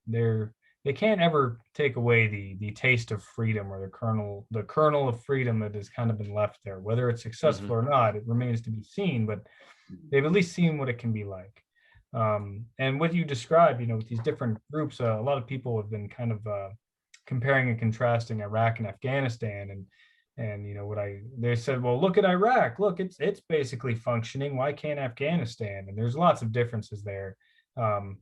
they can't ever take away the taste of freedom, or the kernel of freedom that has kind of been left there. Whether it's successful or not, it remains to be seen. But they've at least seen what it can be like. And what you describe, with these different groups, a lot of people have been kind of comparing and contrasting Iraq and Afghanistan, and they said, well, look at Iraq, look, it's basically functioning. Why can't Afghanistan? And there's lots of differences there. The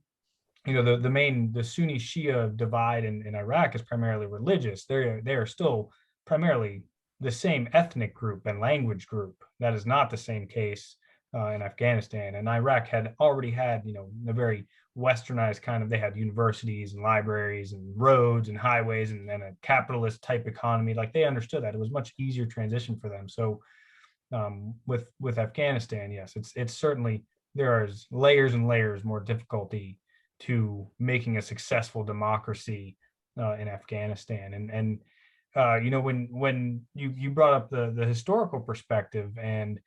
Sunni Shia divide in Iraq is primarily religious. They are still primarily the same ethnic group and language group. That is not the same case in Afghanistan. And Iraq had already had, a very westernized kind of, they had universities and libraries and roads and highways and a capitalist type economy. Like, they understood that it was much easier transition for them. So with Afghanistan, yes, it's certainly, there is layers and layers more difficulty to making a successful democracy in Afghanistan. And when you brought up the historical perspective, and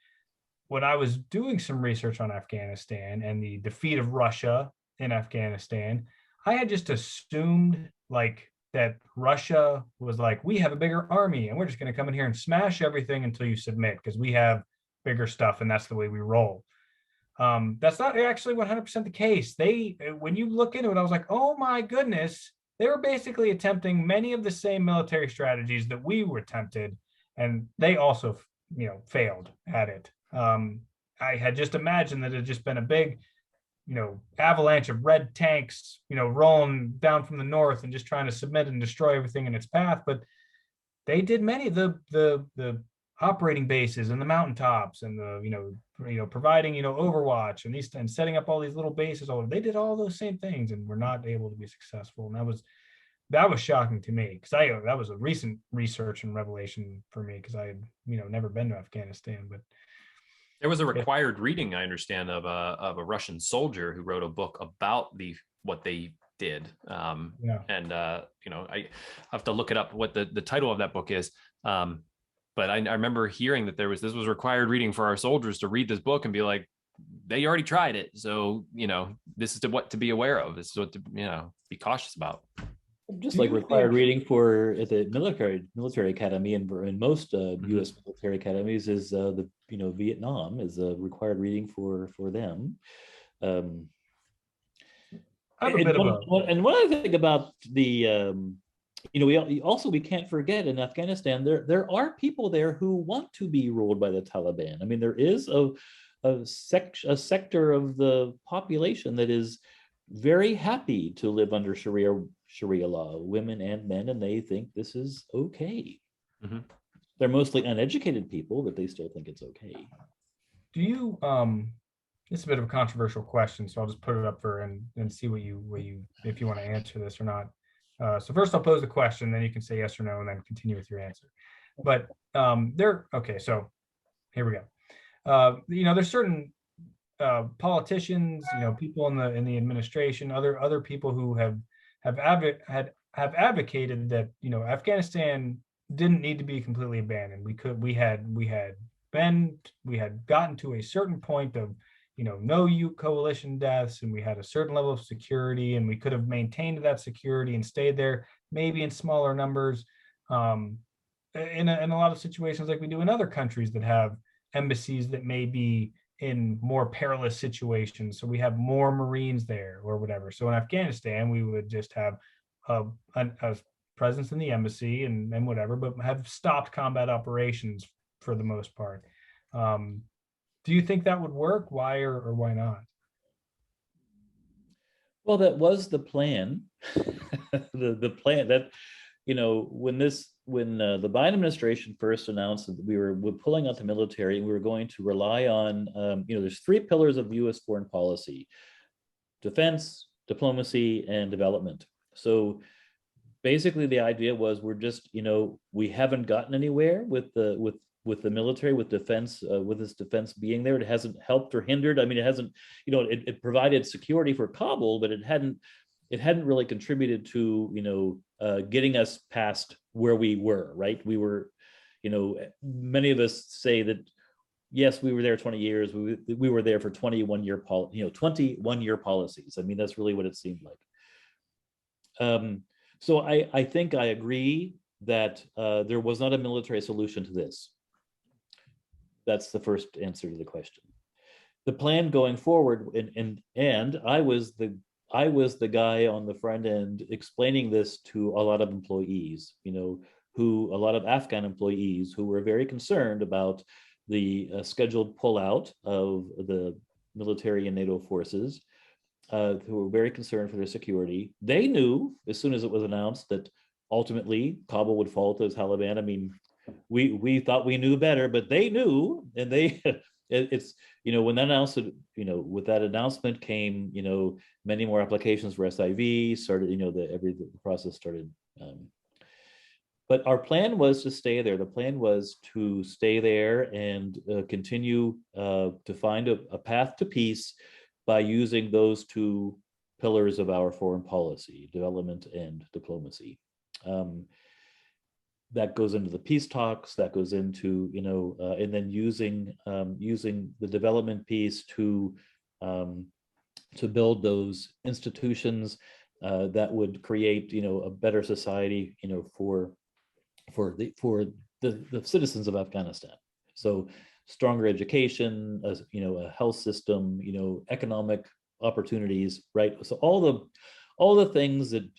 when I was doing some research on Afghanistan and the defeat of Russia in Afghanistan, I had just assumed like that Russia was like, we have a bigger army and we're just going to come in here and smash everything until you submit because we have bigger stuff and that's the way we roll. That's not actually 100% the case. When you look into it, I was like, oh my goodness, they were basically attempting many of the same military strategies that we were attempted, and they also, failed at it. I had just imagined that it had just been a big, avalanche of red tanks, rolling down from the north and just trying to submit and destroy everything in its path. But they did many of the operating bases and the mountaintops and providing, overwatch and setting up all these little bases. They did all those same things and were not able to be successful. And that was shocking to me, because that was a recent research and revelation for me, because I had, never been to Afghanistan. But there was a required reading, I understand, of a Russian soldier who wrote a book about what they did. And I have to look it up what the title of that book is. But I remember hearing that this was required reading for our soldiers to read this book and be like, they already tried it. So, this is what to be aware of. This is what to, be cautious about. Just like required reading for at the military academy and most U.S. military academies is Vietnam is a required reading for them. I have a bit of one other thing about the we can't forget in Afghanistan, there are people there who want to be ruled by the Taliban. I mean, there is a sector of the population that is very happy to live under Sharia law, women and men, and they think this is okay. Mm-hmm. They're mostly uneducated people, but they still think it's okay. Do you it's a bit of a controversial question, so I'll just put it up for and see what you if you want to answer this or not. So first I'll pose the question, then you can say yes or no, and then continue with your answer. But okay, so here we go. There's certain politicians, people in the administration, other people who have advocated that Afghanistan didn't need to be completely abandoned. We had gotten to a certain point of no coalition deaths, and we had a certain level of security, and we could have maintained that security and stayed there, maybe in smaller numbers, in a lot of situations like we do in other countries that have embassies that may be in more perilous situations. So we have more Marines there or whatever. So in Afghanistan, we would just have a presence in the embassy and whatever, but have stopped combat operations for the most part. Do you think that would work? Why or why not? Well, that was the plan. the plan that, when the Biden administration first announced that we were pulling out the military and we were going to rely on, there's three pillars of U.S. foreign policy: defense, diplomacy, and development. So basically the idea was we're just, we haven't gotten anywhere with the military, with defense, with this defense being there. It hasn't helped or hindered. I mean, it hasn't, it provided security for Kabul, but it hadn't really contributed to, getting us past where we were, right? We were, many of us say that, yes, we were there 20 years. We were there for 21-year 21-year policies. I mean, that's really what it seemed like. So I think I agree that there was not a military solution to this. That's the first answer to the question. The plan going forward, and I was the guy on the front end explaining this to a lot of employees, a lot of Afghan employees who were very concerned about the scheduled pullout of the military and NATO forces, who were very concerned for their security. They knew as soon as it was announced that ultimately Kabul would fall to the Taliban. I mean, we thought we knew better, but they knew, and it's when that announcement, with that announcement came, many more applications for SIV started, the process started. But our plan was to stay there. The plan was to stay there and continue to find a path to peace by using those two pillars of our foreign policy: development and diplomacy. That goes into the peace talks, that goes into, and then using the development piece to build those institutions that would create, a better society, for the citizens of Afghanistan. So stronger education, a health system, economic opportunities, right? So all the things that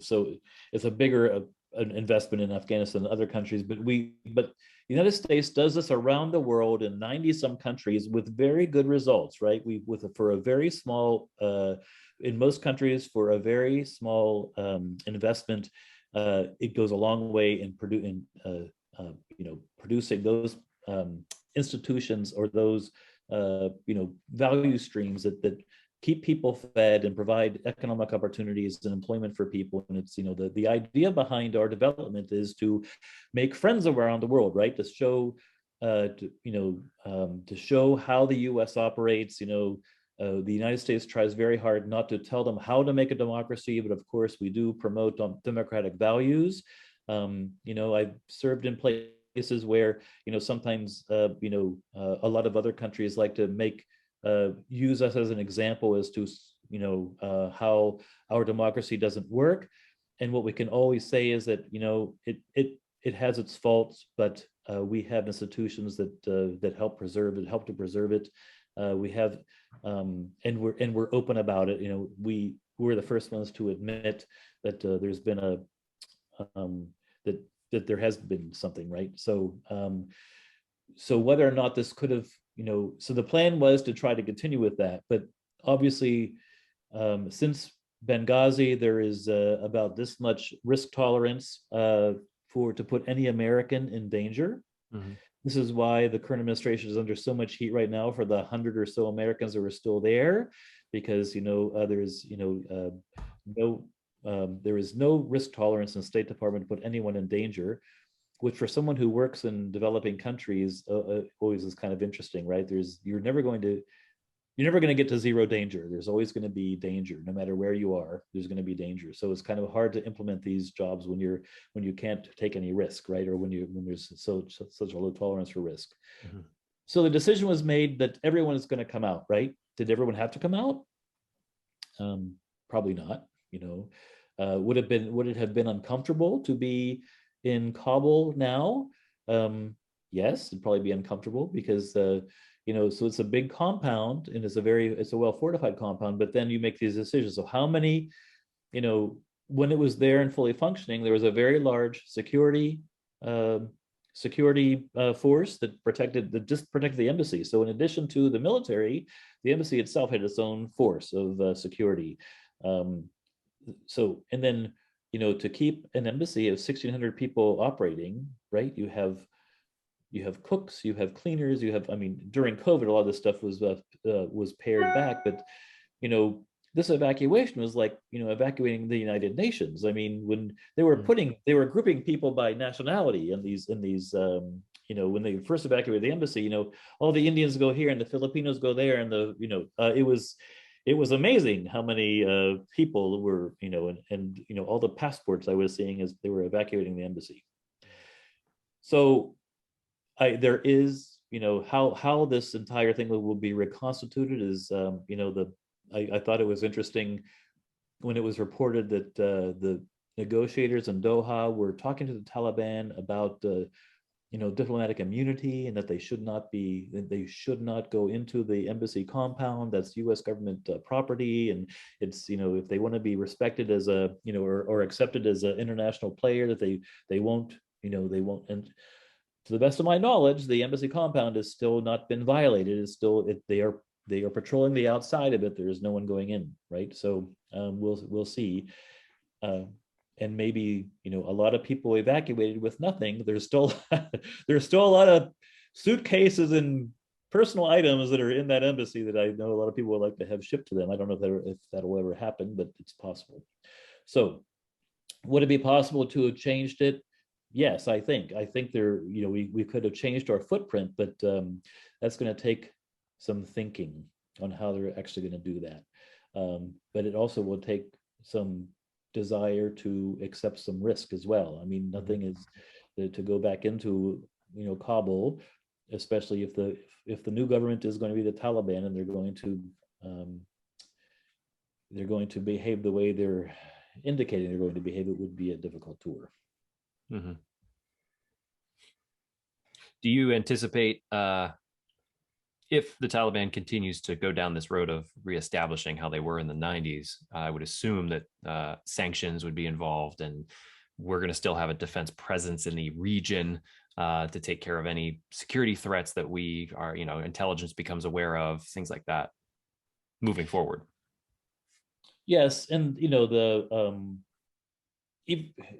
so it's a bigger an investment in Afghanistan than other countries, but the United States does this around the world in 90 some countries with very good results, right? For a very small, in most countries, for a very small investment, it goes a long way in producing those institutions or those value streams that keep people fed and provide economic opportunities and employment for people. And it's, the idea behind our development is to make friends around the world, right? To show, to show how the U.S. operates. The United States tries very hard not to tell them how to make a democracy, but of course we do promote democratic values. I've served in places where, sometimes, a lot of other countries like to use us as an example as to, how our democracy doesn't work. And what we can always say is that, it has its faults, but we have institutions that help to preserve it. We have, and we're open about it. were the first ones to admit that there's been a that there has been something, right? So so whether or not this could have, so the plan was to try to continue with that, but obviously since Benghazi, there is about this much risk tolerance to put any American in danger. Mm-hmm. This is why the current administration is under so much heat right now for the 100 or so Americans that were still there, because there is there is no risk tolerance in the State Department to put anyone in danger, which for someone who works in developing countries always is kind of interesting, right? You're never going to get to zero danger. There's always going to be danger, no matter where you are. There's going to be danger. So it's kind of hard to implement these jobs when you can't take any risk, right? Or when there's such a low tolerance for risk. Mm-hmm. So the decision was made that everyone is going to come out, right? Did everyone have to come out? Probably not. Would it have been uncomfortable to be in Kabul now? Yes, it'd probably be uncomfortable because so it's a big compound and it's a well fortified compound, but then you make these decisions. So how many, when it was there and fully functioning, there was a very large security force that protected the embassy. So in addition to the military, the embassy itself had its own force of security. So, and then, to keep an embassy of 1,600 people operating, right? You have cooks, you have cleaners, during COVID, a lot of this stuff was pared back, but, this evacuation was like, evacuating the United Nations. When they were grouping people by nationality in these, when they first evacuated the embassy, all the Indians go here and the Filipinos go there, and it was amazing how many people were, and all the passports I was seeing as they were evacuating the embassy. So there is, how this entire thing will be reconstituted is, I thought it was interesting when it was reported that the negotiators in Doha were talking to the Taliban about diplomatic immunity, and that they should not go into the embassy compound. That's U.S. government property, and it's if they want to be respected as a or accepted as an international player, that they won't. And to the best of my knowledge, the embassy compound has still not been violated. It's still they are patrolling the outside of it. There is no one going in, right? So we'll see. And maybe a lot of people evacuated with nothing. There's still a lot of suitcases and personal items that are in that embassy that I know a lot of people would like to have shipped to them. I don't know if that'll ever happen, but it's possible. So would it be possible to have changed it? Yes, I think there, we could have changed our footprint, but that's going to take some thinking on how they're actually going to do that. But it also will take some desire to accept some risk as well. Nothing is to go back into Kabul, especially if the new government is going to be the Taliban, and they're going to behave the way they're indicating they're going to behave. It would be a difficult tour. Mm-hmm. Do you anticipate if the Taliban continues to go down this road of reestablishing how they were in the 90s, I would assume that sanctions would be involved, and we're going to still have a defense presence in the region to take care of any security threats that we are, intelligence becomes aware of, things like that, moving forward. Yes, and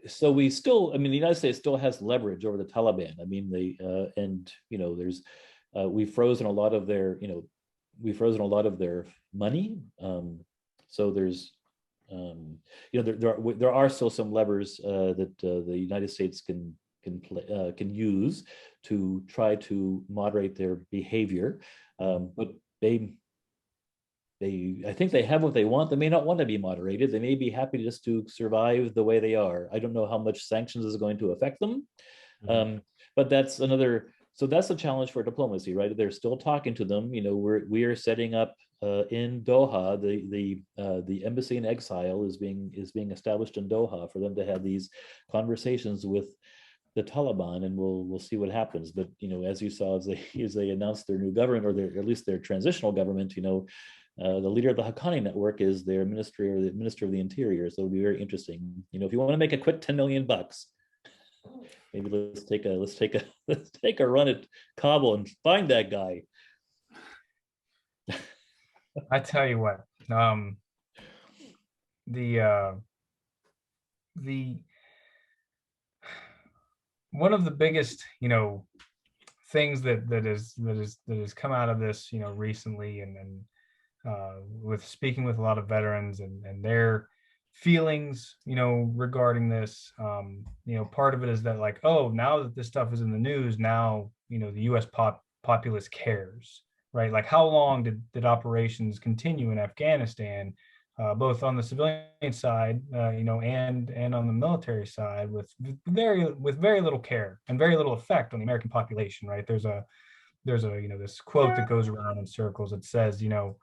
so we still, the United States still has leverage over the Taliban. There's we've frozen a lot of their, money. So there's, there are still some levers that the United States can use to try to moderate their behavior. But I think they have what they want. They may not want to be moderated. They may be happy just to survive the way they are. I don't know how much sanctions is going to affect them. Mm-hmm. But that's another. So that's a challenge for diplomacy, right? They're still talking to them. We are setting up in Doha. The embassy in exile is being established in Doha for them to have these conversations with the Taliban, and we'll see what happens. But as you saw, as they announced their new government, or at least their transitional government, The leader of the Haqqani network is their ministry or the minister of the interior. So it'll be very interesting. If you want to make a quick $10 million, maybe let's take a run at Kabul and find that guy. I tell you what, the one of the biggest, things that has come out of this, recently, and with speaking with a lot of veterans and their feelings, regarding this, part of it is that, like, oh, now that this stuff is in the news, now, the U.S. populace cares, right? Like, how long did operations continue in Afghanistan, both on the civilian side, and on the military side, with very little care and very little effect on the American population, right? There's a this quote that goes around in circles that says, the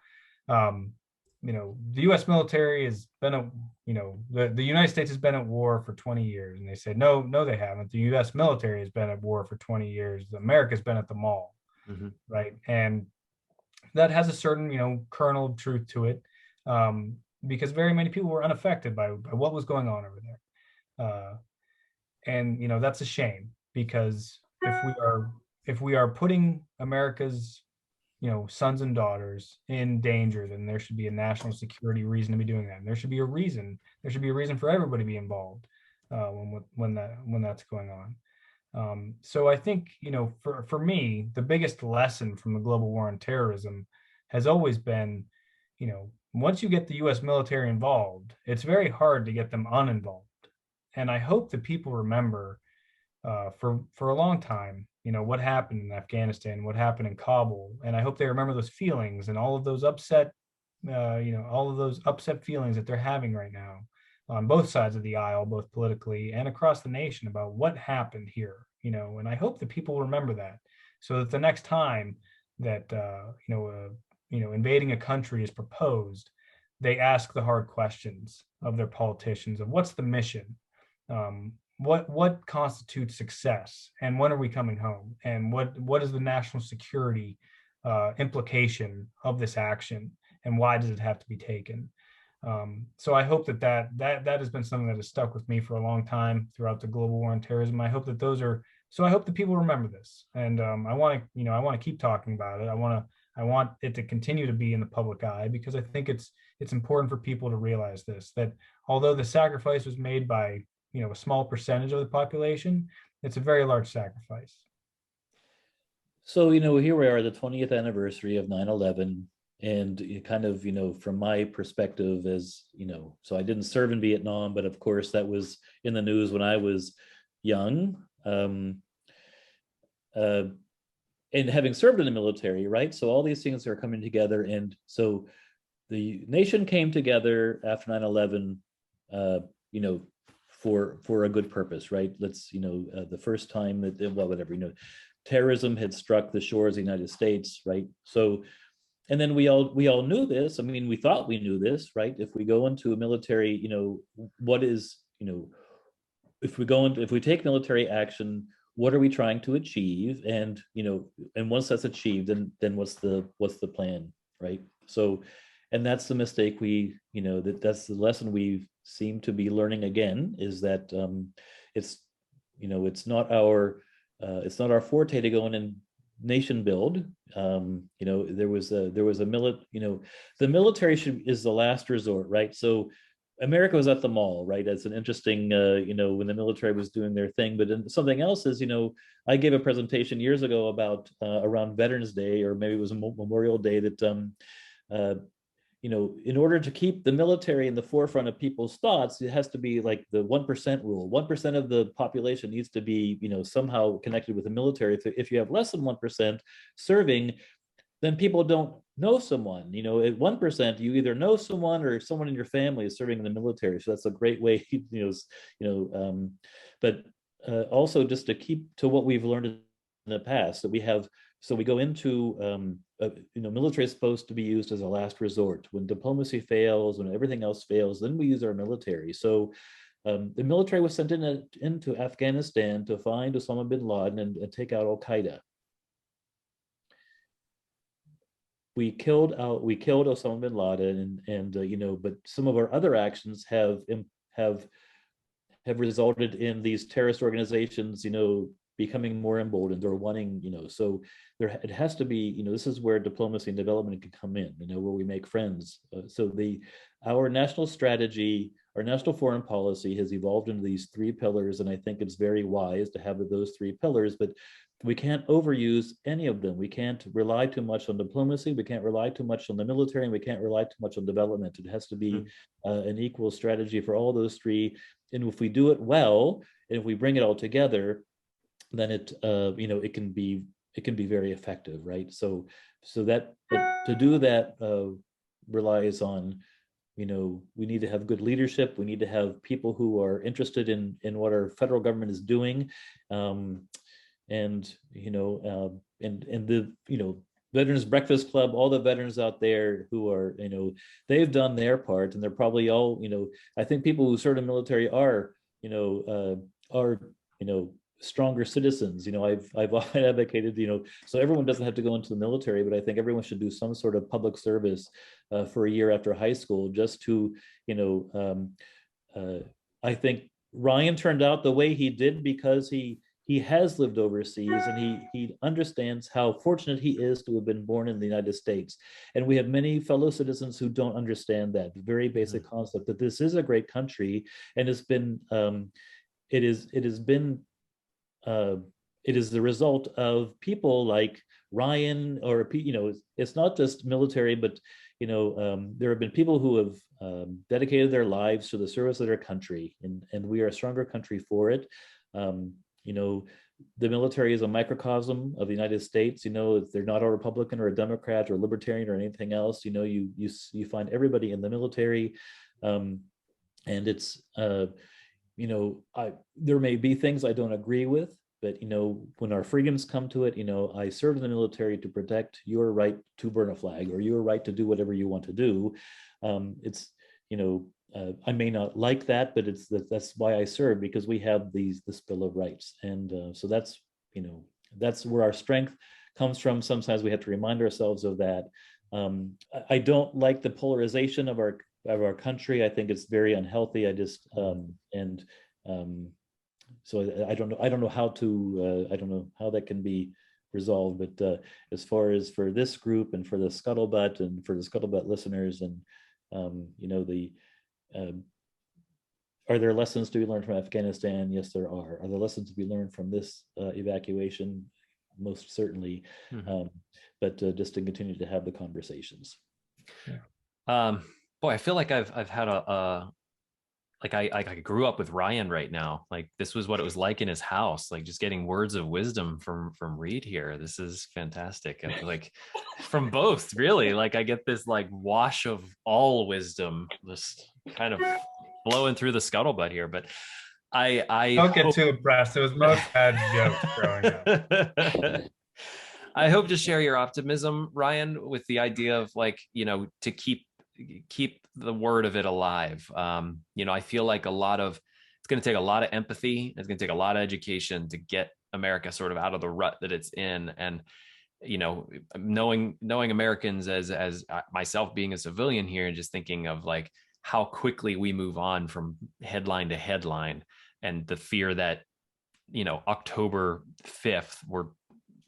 U.S. military has been the United States has been at war for 20 years, and they say no, they haven't. The U.S. military has been at war for 20 years. America's been at the mall, right? And that has a certain kernel of truth to it, because very many people were unaffected by what was going on over there, and that's a shame, because if we are putting America's sons and daughters in danger, then there should be a national security reason to be doing that. And there should be a reason for everybody to be involved, when that's going on. So I think, for me, the biggest lesson from the global war on terrorism has always been, once you get the U.S. military involved, it's very hard to get them uninvolved. And I hope that people remember, for a long time, what happened in Afghanistan, what happened in Kabul, and I hope they remember those feelings and all of those upset feelings that they're having right now on both sides of the aisle, both politically and across the nation, about what happened here. And I hope that people remember that, so that the next time that invading a country is proposed, they ask the hard questions of their politicians of what's the mission. What constitutes success, and when are we coming home, and what is the national security implication of this action, and why does it have to be taken? So I hope that has been something that has stuck with me for a long time throughout the global war on terrorism. I hope that people remember this, and I want to keep talking about it. I want it to continue to be in the public eye, because I think it's important for people to realize this, that although the sacrifice was made by a small percentage of the population, it's a very large sacrifice. So, here we are, the 20th anniversary of 9/11, and kind of, from my perspective, as so I didn't serve in Vietnam, but of course that was in the news when I was young, and having served in the military, right? So all these things are coming together, and so the nation came together after 9/11, for a good purpose, right? Let's, the first time that, well, whatever, terrorism had struck the shores of the United States, right? So, and then we all knew this. I mean, we thought we knew this, right? If we go into a military, what is, if we take military action, what are we trying to achieve? And, and once that's achieved, then what's the plan, right? So, and that's the mistake that's the lesson we seem to be learning again, is that it's not our forte to go in and nation build. There was a the military is the last resort, right? So America was at the mall, right? As an interesting, when the military was doing their thing. But something else is, I gave a presentation years ago about around Veterans Day, or maybe it was a Memorial Day, that in order to keep the military in the forefront of people's thoughts, it has to be like the 1% rule. 1% of the population needs to be, somehow connected with the military. If you have less than 1% serving, then people don't know someone. At 1%, you either know someone or someone in your family is serving in the military. So that's a great way, but also just to keep to what we've learned in the past, that we have. So we go into, military is supposed to be used as a last resort. When diplomacy fails, when everything else fails, then we use our military. So the military was sent into Afghanistan to find Osama bin Laden and take out Al Qaeda. we killed Osama bin Laden, and you know, but some of our other actions have resulted in these terrorist organizations, you know, becoming more emboldened or wanting, you know, so it has to be, you know, this is where diplomacy and development can come in, you know, where we make friends. Our national strategy, our national foreign policy has evolved into these three pillars, and I think it's very wise to have those three pillars, but we can't overuse any of them. We can't rely too much on diplomacy. We can't rely too much on the military, and we can't rely too much on development. It has to be an equal strategy for all those three. And if we do it well, and if we bring it all together, then it you know, it can be very effective, right? So that, but to do that relies on, you know, we need to have good leadership. We need to have people who are interested in what our federal government is doing, and you know, and the, you know, Veterans Breakfast Club, all the veterans out there who are, you know, they've done their part, and they're probably all, you know, I think people who serve in the military are, you know, stronger citizens. You know, I've often advocated, you know, so everyone doesn't have to go into the military, but I think everyone should do some sort of public service for a year after high school, just to, you know, I think Ryan turned out the way he did because he has lived overseas, and he understands how fortunate he is to have been born in the United States. And we have many fellow citizens who don't understand that very basic concept, that this is a great country, and it's been it is the result of people like Ryan, or, you know, it's not just military, but, you know, there have been people who have dedicated their lives to the service of their country, and we are a stronger country for it. You know, the military is a microcosm of the United States. You know, they're not a Republican or a Democrat or a Libertarian or anything else. You know, you find everybody in the military, and it's you know, there may be things I don't agree with, but, you know, when our freedoms come to it, you know, I served in the military to protect your right to burn a flag, or your right to do whatever you want to do. It's, you know, I may not like that, but that's why I serve, because we have this Bill of Rights, and so that's, you know, that's where our strength comes from. Sometimes we have to remind ourselves of that. I don't like the polarization of our country. I think it's very unhealthy. I just so I don't know how to I don't know how that can be resolved. But as far as for this group and for the Scuttlebutt and for the Scuttlebutt listeners, and you know, are there lessons to be learned from Afghanistan? Yes, there are. Are there lessons to be learned from this evacuation? Most certainly. But just to continue to have the conversations. Boy, I feel like I've had like I grew up with Ryan right now. Like, this was what it was like in his house, like just getting words of wisdom from Reid here. This is fantastic. And like from both, really, like I get this like wash of all wisdom just kind of blowing through the scuttlebutt here. But I don't get too impressed. It was most bad jokes growing up. I hope to share your optimism, Ryan, with the idea of, like, you know, to keep the word of it alive. You know, I feel like it's going to take a lot of empathy. It's going to take a lot of education to get America sort of out of the rut that it's in. And, you know, knowing Americans as myself being a civilian here, and just thinking of like how quickly we move on from headline to headline, and the fear that, you know, October 5th, we're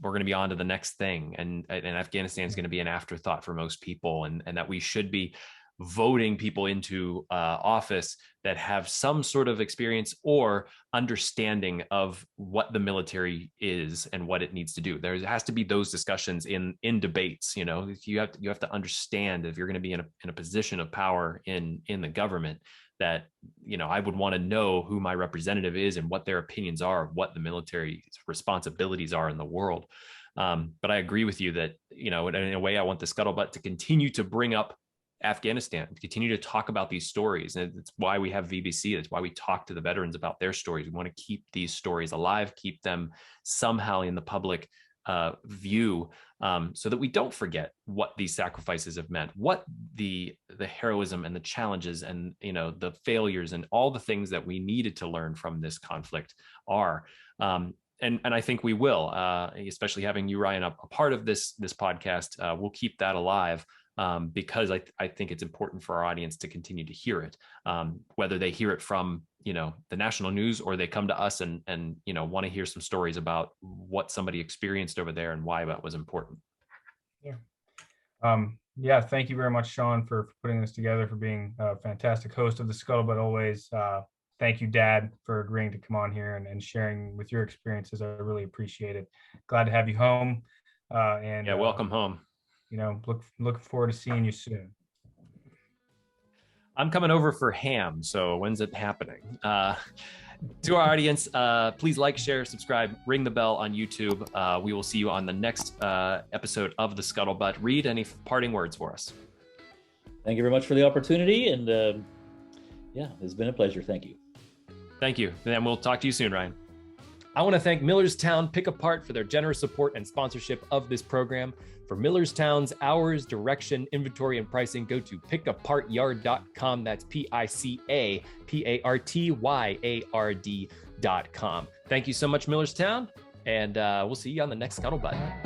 going to be on to the next thing, and Afghanistan is going to be an afterthought for most people, and that we should be voting people into office that have some sort of experience or understanding of what the military is and what it needs to do. There has to be those discussions in debates. You know, you have to understand, if you're going to be in a position of power in the government, that, you know, I would want to know who my representative is and what their opinions are of what the military's responsibilities are in the world. But I agree with you that, you know, in a way, I want the Scuttlebutt to continue to bring up Afghanistan, continue to talk about these stories. And it's why we have VBC. That's why we talk to the veterans about their stories. We want to keep these stories alive, keep them somehow in the public view, so that we don't forget what these sacrifices have meant, what the heroism and the challenges and, you know, the failures and all the things that we needed to learn from this conflict are. And I think we will, especially having you, Ryan, a part of this podcast. We'll keep that alive because I think it's important for our audience to continue to hear it, whether they hear it from the national news or they come to us and want to hear some stories about what somebody experienced over there and why that was important. Yeah. Thank you very much, Sean, for putting this together, for being a fantastic host of the Scuttlebutt always. Thank you, Dad, for agreeing to come on here and sharing with your experiences. I really appreciate it. Glad to have you home. And welcome home. Look forward to seeing you soon. I'm coming over for ham. So when's it happening? To our audience, please like, share, subscribe, ring the bell on YouTube. We will see you on the next episode of the Scuttlebutt. Reid, any parting words for us? Thank you very much for the opportunity. And it's been a pleasure. Thank you. Thank you. And we'll talk to you soon, Ryan. I want to thank Millerstown Pick Apart for their generous support and sponsorship of this program. For Millerstown's hours, direction, inventory, and pricing, go to pickapartyard.com. That's PICAPARTYARD.com. Thank you so much, Millerstown, and we'll see you on the next Scuttlebutt.